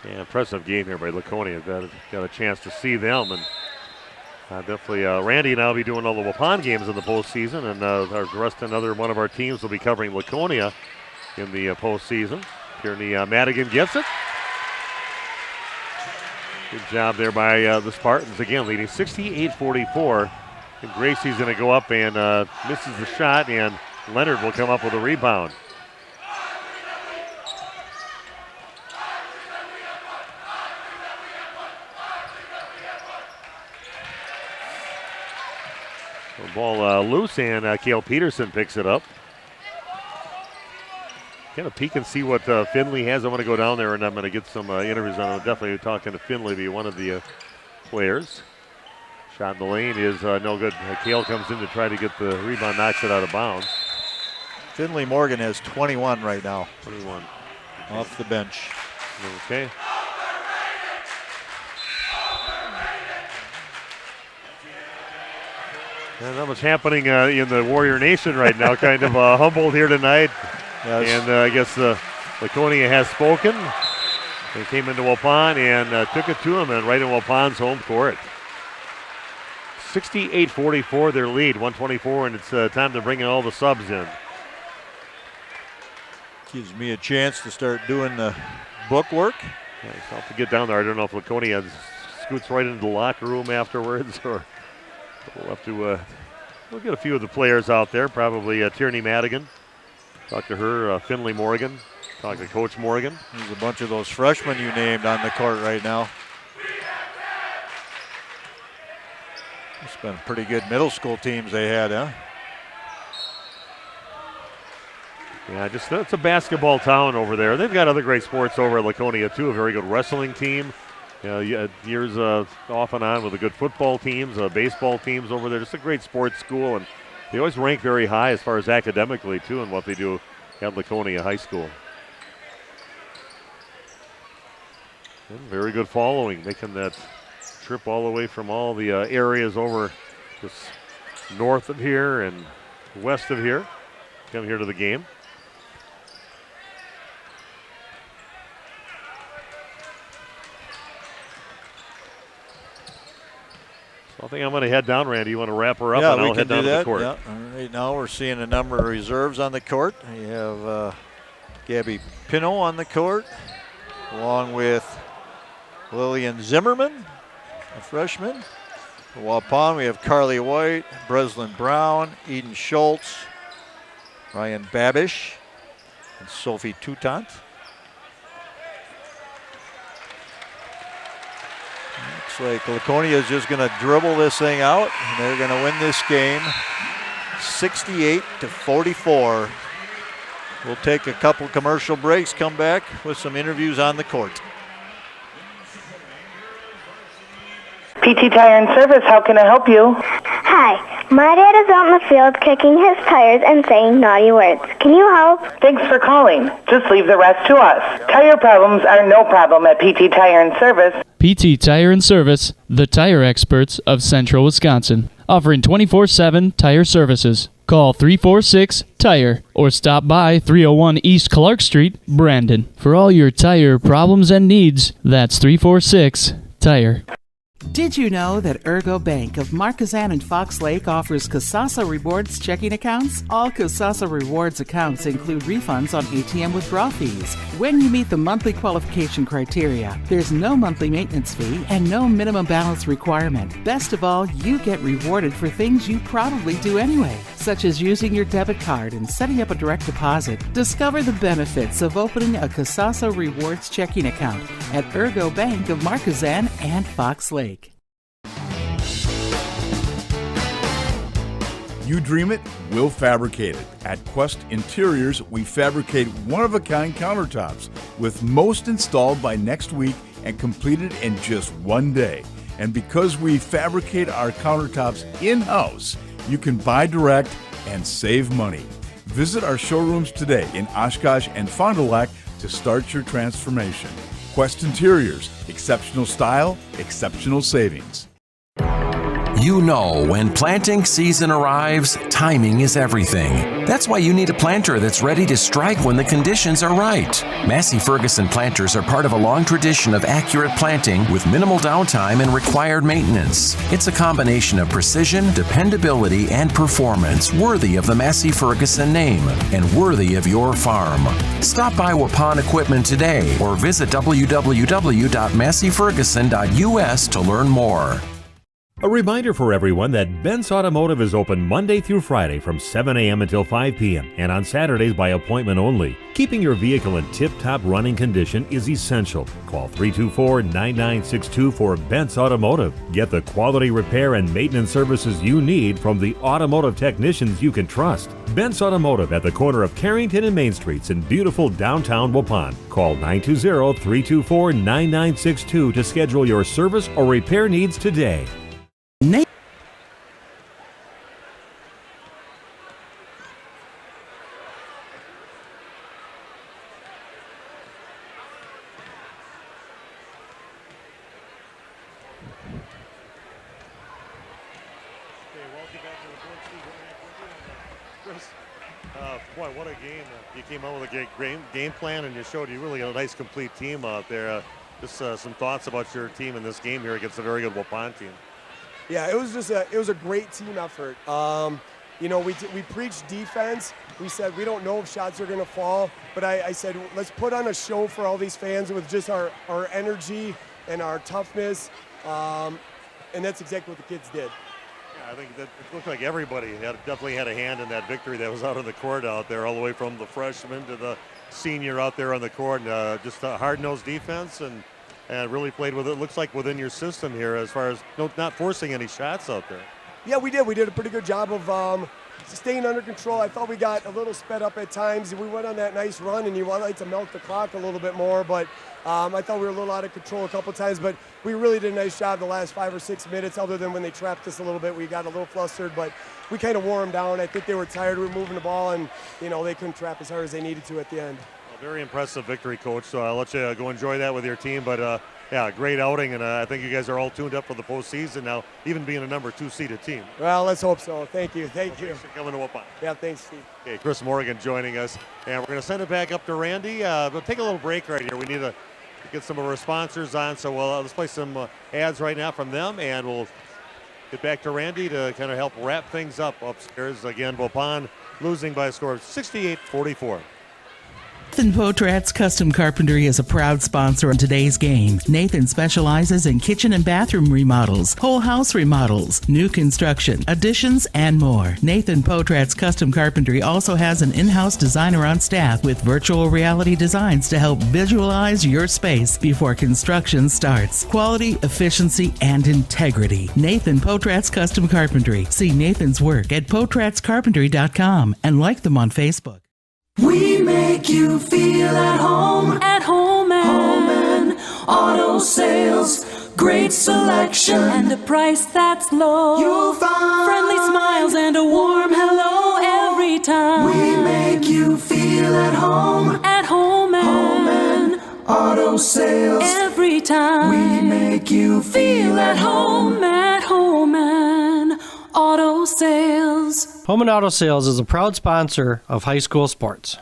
Yeah, impressive game here by Laconia. Got a chance to see them, and definitely Randy and I will be doing all the Waupun games in the postseason, and another one of our teams will be covering Laconia in the postseason. Tierney Madigan gets it. Good job there by the Spartans, again leading 68-44. And Gracie's going to go up and misses the shot, and Leonard will come up with a rebound. The ball loose, and Cale Peterson picks it up. Kind of peek and see what Finley has. I want to go down there, and I'm going to get some interviews on him. Definitely talking to Finley, be one of the players. Shot in the lane is no good. Cale comes in to try to get the rebound, knocks it out of bounds. Finley Morgan has 21 right now. 21. Off the bench. Okay. Not much happening in the Warrior Nation right now. Kind of humbled here tonight. Yes. And I guess Laconia has spoken. They came into Waupun and took it to them, and right in Waupun's home court. 68-44 their lead, 124, and it's time to bring in all the subs in. Gives me a chance to start doing the book work. Yeah, it's tough to get down there. I don't know if Laconia scoots right into the locker room afterwards, or we'll have to we'll get a few of the players out there, probably Tierney Madigan. Talk to her, Finley Morgan. Talk to Coach Morgan. There's a bunch of those freshmen you named on the court right now. It's been pretty good middle school teams they had, huh? Yeah, just it's a basketball town over there. They've got other great sports over at Laconia too. A very good wrestling team. Years off and on with the good football teams, baseball teams over there. Just a great sports school, and they always rank very high as far as academically too in what they do at Laconia High School. And very good following, making that trip all the way from all the areas over just north of here and west of here. Come here to the game. So I think I'm going to head down, Randy. You want to wrap her up, and I'll head down to the court. Yeah. Right now we're seeing a number of reserves on the court. You have Gabby Pino on the court, along with Lillian Zimmerman, a freshman. For Waupun, we have Carly White, Breslin Brown, Eden Schultz, Ryan Babish, and Sophie Toutant. Looks like Laconia is just going to dribble this thing out, and they're going to win this game 68-44. We'll take a couple commercial breaks, come back with some interviews on the court. PT Tire and Service, how can I help you? Hi, my dad is out in the field kicking his tires and saying naughty words. Can you help? Thanks for calling. Just leave the rest to us. Tire problems are no problem at PT Tire and Service. PT Tire and Service, the tire experts of Central Wisconsin, offering 24/7 tire services. Call 346-TIRE or stop by 301 East Clark Street, Brandon. For all your tire problems and needs, that's 346-TIRE. Did you know that Ergo Bank of Marquezan and Fox Lake offers Casasa Rewards checking accounts? All Casasa Rewards accounts include refunds on ATM withdrawal fees when you meet the monthly qualification criteria. There's no monthly maintenance fee and no minimum balance requirement. Best of all, you get rewarded for things you probably do anyway, such as using your debit card and setting up a direct deposit. Discover the benefits of opening a Casasa Rewards checking account at Ergo Bank of Marquezan and Fox Lake. You dream it, we'll fabricate it. At Quest Interiors, we fabricate one-of-a-kind countertops, with most installed by next week and completed in just one day. And because we fabricate our countertops in-house, you can buy direct and save money. Visit our showrooms today in Oshkosh and Fond du Lac to start your transformation. Quest Interiors, exceptional style, exceptional savings. You know, when planting season arrives, timing is everything. That's why you need a planter that's ready to strike when the conditions are right. Massey Ferguson planters are part of a long tradition of accurate planting with minimal downtime and required maintenance. It's a combination of precision, dependability, and performance worthy of the Massey Ferguson name and worthy of your farm. Stop by Waupun Equipment today or visit www.masseyferguson.us to learn more. A reminder for everyone that Bent's Automotive is open Monday through Friday from 7 a.m. until 5 p.m. and on Saturdays by appointment only. Keeping your vehicle in tip-top running condition is essential. Call 324-9962 for Bent's Automotive. Get the quality repair and maintenance services you need from the automotive technicians you can trust. Bent's Automotive at the corner of Carrington and Main Streets in beautiful downtown Waupun. Call 920-324-9962 to schedule your service or repair needs today. Boy, what a game. You came out with a great game plan, and you showed you really got a nice complete team out there. Just some thoughts about your team in this game here against a very good Waupun team. Yeah, it was a great team effort. You know, we preached defense. We said we don't know if shots are going to fall, but I said let's put on a show for all these fans with just our energy and our toughness, and that's exactly what the kids did. I think that it looked like everybody definitely had a hand in that victory that was out on the court out there, all the way from the freshman to the senior out there on the court. And, just a hard-nosed defense and really played with it. Looks like within your system here as far as not forcing any shots out there. Yeah, we did. We did a pretty good job of staying under control. I thought we got a little sped up at times. We went on that nice run, and you want like to milk the clock a little bit more, but I thought we were a little out of control a couple times, but we really did a nice job the last 5 or 6 minutes, other than when they trapped us a little bit. We got a little flustered, but we kind of wore them down. I think they were tired. We were moving the ball, and, you know, they couldn't trap as hard as they needed to at the end. Well, very impressive victory, Coach, so I'll let you go enjoy that with your team, but yeah, great outing, and I think you guys are all tuned up for the postseason now, even being a number 2 seeded team. Well, let's hope so. Thank you. Thanks for coming to Waupun. Yeah, thanks, Steve. Okay, Chris Morgan joining us, and we're going to send it back up to Randy. We'll take a little break right here. We need to get some of our sponsors on, so let's play some ads right now from them, and we'll get back to Randy to kind of help wrap things up upstairs. Again, Waupun losing by a score of 68-44. Nathan Potrat's Custom Carpentry is a proud sponsor of today's game. Nathan specializes in kitchen and bathroom remodels, whole house remodels, new construction, additions, and more. Nathan Potrat's Custom Carpentry also has an in-house designer on staff with virtual reality designs to help visualize your space before construction starts. Quality, efficiency, and integrity. Nathan Potrat's Custom Carpentry. See Nathan's work at potratscarpentry.com and like them on Facebook. We make you feel at home and auto sales. Great selection and a price that's low. You'll find friendly smiles and a warm hello every time. We make you feel at home and auto sales. Every time we make you feel at home and auto sales. Home and Auto Sales is a proud sponsor of high school sports.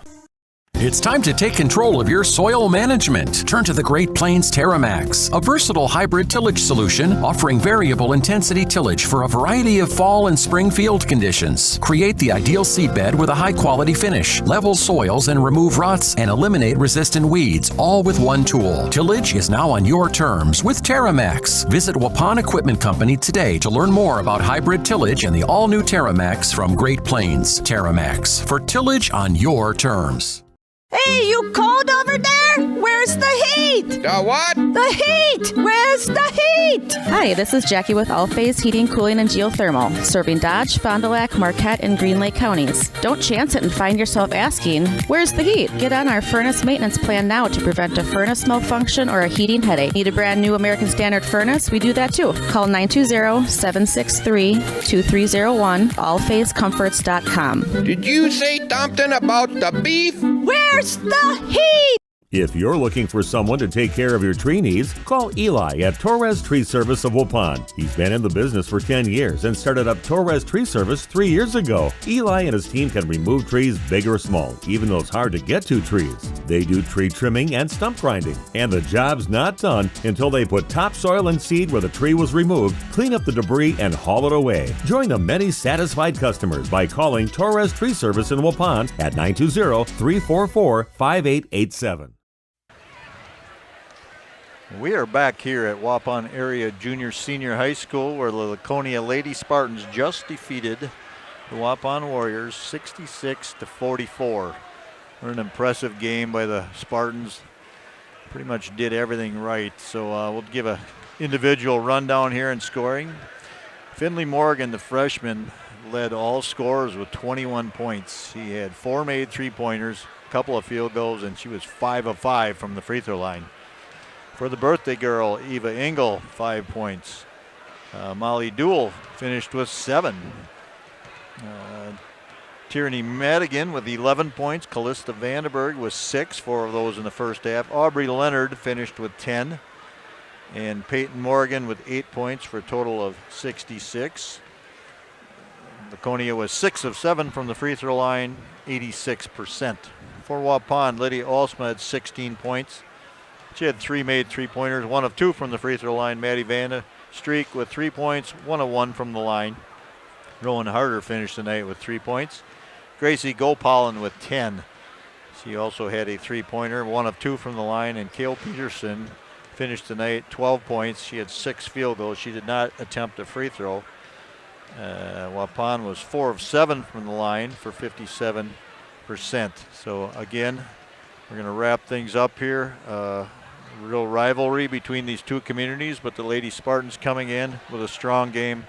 It's time to take control of your soil management. Turn to the Great Plains TerraMax, a versatile hybrid tillage solution offering variable intensity tillage for a variety of fall and spring field conditions. Create the ideal seedbed with a high-quality finish, level soils and remove ruts, and eliminate resistant weeds, all with one tool. Tillage is now on your terms with TerraMax. Visit Waupun Equipment Company today to learn more about hybrid tillage and the all-new TerraMax from Great Plains. TerraMax, for tillage on your terms. Hey, you cold over there? here? Where's the heat? The what? The heat! Where's the heat? Hi, this is Jackie with All-Phase Heating, Cooling, and Geothermal, serving Dodge, Fond du Lac, Marquette, and Green Lake counties. Don't chance it and find yourself asking, where's the heat? Get on our furnace maintenance plan now to prevent a furnace malfunction or a heating headache. Need a brand new American Standard furnace? We do that too. Call 920-763-2301, allphasecomforts.com. Did you say something about the beef? Where's the heat? If you're looking for someone to take care of your tree needs, call Eli at Torres Tree Service of Waupun. He's been in the business for 10 years and started up Torres Tree Service 3 years ago. Eli and his team can remove trees big or small, even those hard to get to trees. They do tree trimming and stump grinding, and the job's not done until they put topsoil and seed where the tree was removed, clean up the debris, and haul it away. Join the many satisfied customers by calling Torres Tree Service in Waupun at 920-344-5887. We are back here at Waupun Area Junior Senior High School, where the Laconia Lady Spartans just defeated the Waupun Warriors 66-44. An impressive game by the Spartans. Pretty much did everything right. So we'll give a individual rundown here in scoring. Finley Morgan, the freshman, led all scorers with 21 points. He had 4 made three-pointers, a couple of field goals, and she was 5 of 5 from the free throw line. For the birthday girl, Eva Engel, 5 points. Molly Duell finished with 7. Tierney Madigan with 11 points. Callista Vandenberg with 6, 4 of those in the first half. Aubrey Leonard finished with 10. And Peyton Morgan with 8 points for a total of 66. Laconia was 6 of 7 from the free throw line, 86%. For Waupun, Lydia Alsma had 16 points. She had 3 made three-pointers, 1 of 2 from the free throw line. Maddie Vanda Streak with 3 points, 1 of 1 from the line. Rowan Harder finished the night with 3 points. Gracie Gopalin with 10. She also had a 3-pointer, 1 of 2 from the line. And Kale Peterson finished the night 12 points. She had 6 field goals. She did not attempt a free throw. Waupun was 4 of 7 from the line for 57%. So again, we're going to wrap things up here. Real rivalry between these two communities, but the Lady Spartans coming in with a strong game.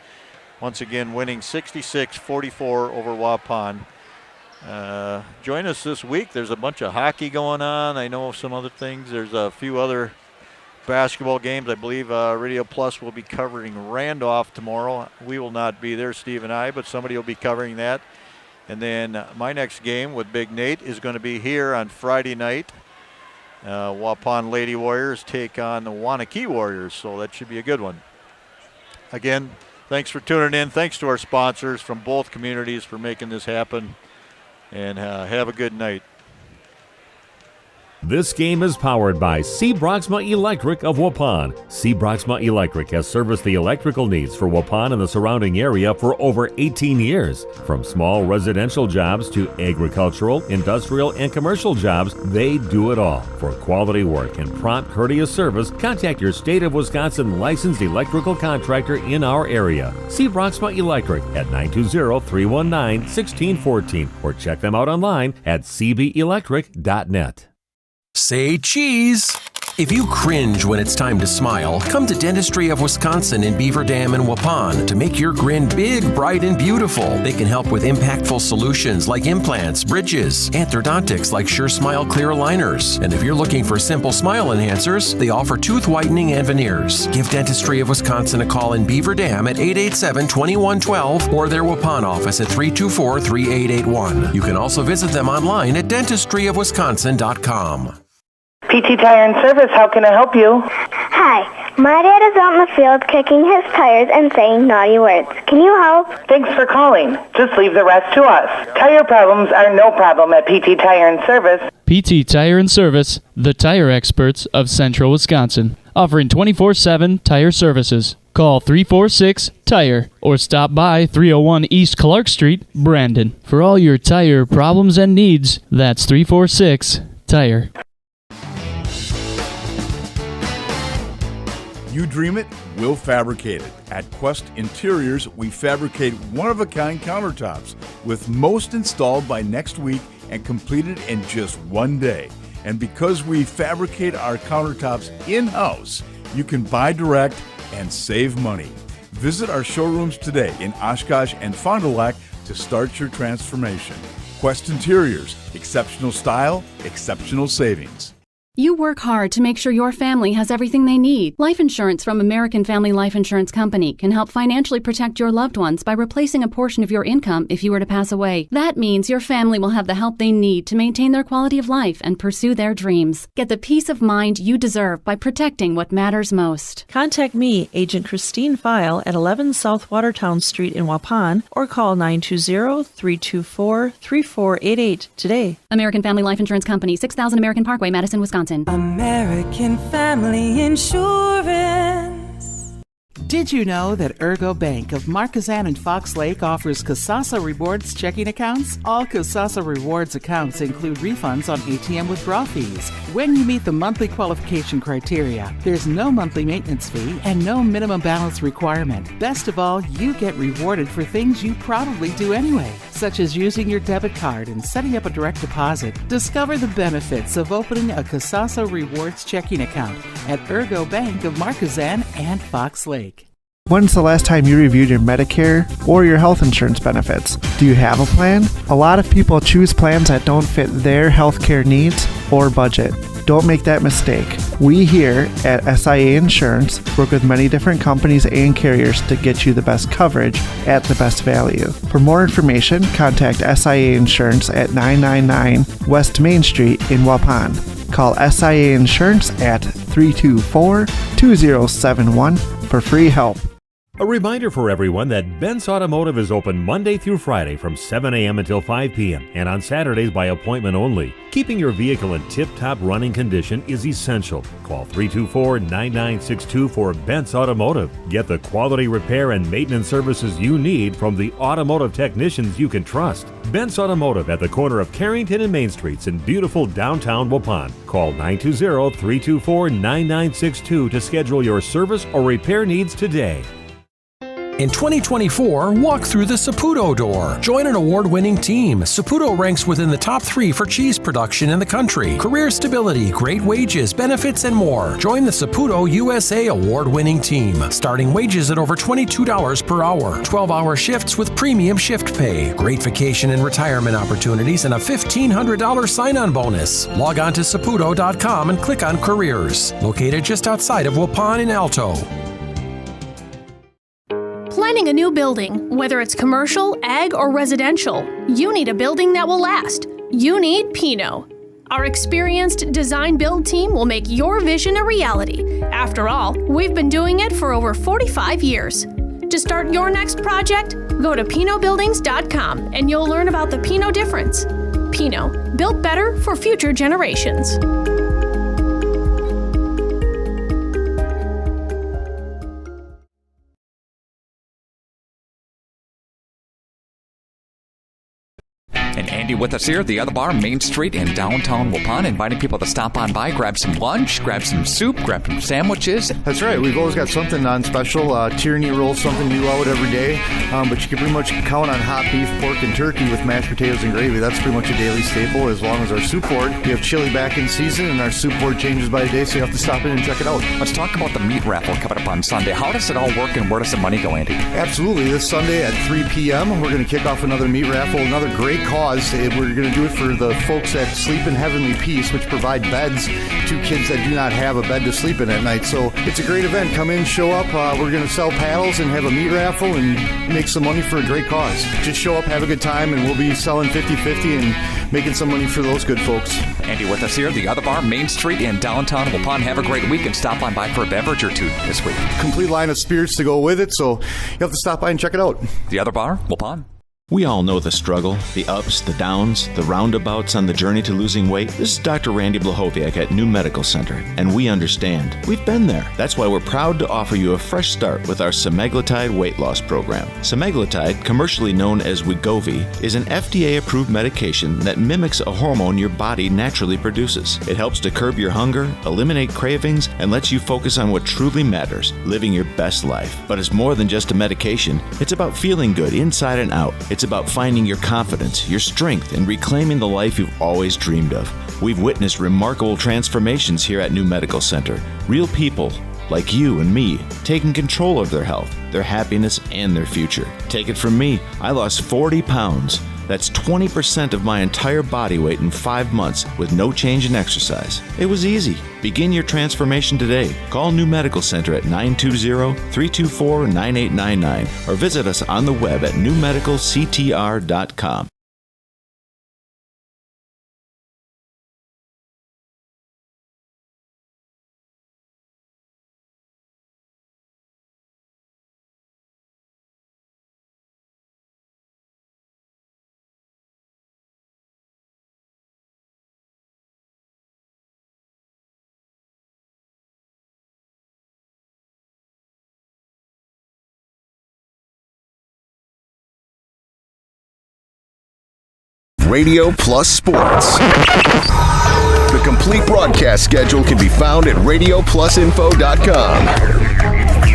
Once again, winning 66-44 over Waupun. Join us this week. There's a bunch of hockey going on. I know of some other things. There's a few other basketball games. I believe Radio Plus will be covering Randolph tomorrow. We will not be there, Steve and I, but somebody will be covering that. And then my next game with Big Nate is going to be here on Friday night. Waupun Lady Warriors take on the Wanakee Warriors, so that should be a good one. Again, thanks for tuning in. Thanks to our sponsors from both communities for making this happen, and have a good night. This game is powered by C. Broxma Electric of Waupun. C. Broxma Electric has serviced the electrical needs for Waupun and the surrounding area for over 18 years. From small residential jobs to agricultural, industrial, and commercial jobs, they do it all. For quality work and prompt, courteous service, contact your State of Wisconsin licensed electrical contractor in our area. C. Broxma Electric at 920-319-1614 or check them out online at cbelectric.net. Say cheese! If you cringe when it's time to smile, come to Dentistry of Wisconsin in Beaver Dam and Waupun to make your grin big, bright, and beautiful. They can help with impactful solutions like implants, bridges, orthodontics like Sure Smile clear aligners. And if you're looking for simple smile enhancers, they offer tooth whitening and veneers. Give Dentistry of Wisconsin a call in Beaver Dam at 887-2112 or their Waupun office at 324-3881. You can also visit them online at dentistryofwisconsin.com. PT Tire and Service, how can I help you? Hi, my dad is out in the field kicking his tires and saying naughty words. Can you help? Thanks for calling. Just leave the rest to us. Tire problems are no problem at PT Tire and Service. PT Tire and Service, the tire experts of Central Wisconsin, offering 24/7 tire services. Call 346-TIRE or stop by 301 East Clark Street, Brandon. For all your tire problems and needs, that's 346-TIRE. You dream it, we'll fabricate it. At Quest Interiors, we fabricate one-of-a-kind countertops, with most installed by next week and completed in just one day. And because we fabricate our countertops in-house, you can buy direct and save money. Visit our showrooms today in Oshkosh and Fond du Lac to start your transformation. Quest Interiors, exceptional style, exceptional savings. You work hard to make sure your family has everything they need. Life insurance from American Family Life Insurance Company can help financially protect your loved ones by replacing a portion of your income if you were to pass away. That means your family will have the help they need to maintain their quality of life and pursue their dreams. Get the peace of mind you deserve by protecting what matters most. Contact me, Agent Christine File, at 11 South Watertown Street in Waupun, or call 920-324-3488 today. American Family Life Insurance Company, 6000 American Parkway, Madison, Wisconsin. American Family Insurance. Did you know that Ergo Bank of Marquezan and Fox Lake offers Kasasa Rewards checking accounts? All Kasasa Rewards accounts include refunds on ATM withdrawal fees. When you meet the monthly qualification criteria, there's no monthly maintenance fee and no minimum balance requirement. Best of all, you get rewarded for things you probably do anyway, such as using your debit card and setting up a direct deposit. Discover the benefits of opening a Kasasa Rewards checking account at Ergo Bank of Marquezan and Fox Lake. When's the last time you reviewed your Medicare or your health insurance benefits? Do you have a plan? A lot of people choose plans that don't fit their healthcare needs or budget. Don't make that mistake. We here at SIA Insurance work with many different companies and carriers to get you the best coverage at the best value. For more information, contact SIA Insurance at 999 West Main Street in Waupun. Call SIA Insurance at 324-2071 for free help. A reminder for everyone that Bent's Automotive is open Monday through Friday from 7 a.m. until 5 p.m. and on Saturdays by appointment only. Keeping your vehicle in tip-top running condition is essential. Call 324-9962 for Bent's Automotive. Get the quality repair and maintenance services you need from the automotive technicians you can trust. Bent's Automotive at the corner of Carrington and Main Streets in beautiful downtown Waupun. Call 920-324-9962 to schedule your service or repair needs today. In 2024, walk through the Saputo door. Join an award-winning team. Saputo ranks within the top 3 for cheese production in the country. Career stability, great wages, benefits, and more. Join the Saputo USA award-winning team. Starting wages at over $22 per hour. 12-hour shifts with premium shift pay. Great vacation and retirement opportunities and a $1,500 sign-on bonus. Log on to Saputo.com and click on Careers. Located just outside of Waupun in Alto. Planning a new building, whether it's commercial, ag, or residential, you need a building that will last. You need Pino. Our experienced design-build team will make your vision a reality. After all, we've been doing it for over 45 years. To start your next project, go to PinoBuildings.com and you'll learn about the Pino difference. Pino, built better for future generations. And Andy with us here at the Other Bar, Main Street in downtown Waupun, inviting people to stop on by, grab some lunch, grab some soup, grab some sandwiches. That's right. We've always got something on special. Tyranny rolls, something new out every day. But you can pretty much count on hot beef, pork, and turkey with mashed potatoes and gravy. That's pretty much a daily staple, as long as our soup board. We have chili back in season, and our soup board changes by the day, so you have to stop in and check it out. Let's talk about the meat raffle coming up on Sunday. How does it all work, and where does the money go, Andy? Absolutely. This Sunday at 3 p.m., we're going to kick off another meat raffle, another great cause. We're going to do it for the folks that sleep in Heavenly Peace, which provide beds to kids that do not have a bed to sleep in at night. So it's a great event. Come in, show up. We're going to sell paddles and have a meat raffle and make some money for a great cause. Just show up, have a good time, and we'll be selling 50-50 and making some money for those good folks. Andy with us here, the Other Bar, Main Street in downtown Waupun. Have a great week and stop on by for a beverage or two this week. Complete line of spirits to go with it, so you have to stop by and check it out. The Other Bar, Waupun. We all know the struggle, the ups, the downs, the roundabouts on the journey to losing weight. This is Dr. Randy Blahoviak at New Medical Center, and we understand. We've been there. That's why we're proud to offer you a fresh start with our semaglutide weight loss program. Semaglutide, commercially known as Wegovy, is an FDA-approved medication that mimics a hormone your body naturally produces. It helps to curb your hunger, eliminate cravings, and lets you focus on what truly matters, living your best life. But it's more than just a medication. It's about feeling good inside and out. It's about finding your confidence, your strength, and reclaiming the life you've always dreamed of. We've witnessed remarkable transformations here at New Medical Center. Real people, like you and me, taking control of their health, their happiness, and their future. Take it from me, I lost 40 pounds. That's 20% of my entire body weight in 5 months with no change in exercise. It was easy. Begin your transformation today. Call New Medical Center at 920-324-9899 or visit us on the web at newmedicalctr.com. Radio Plus Sports. The complete broadcast schedule can be found at radioplusinfo.com.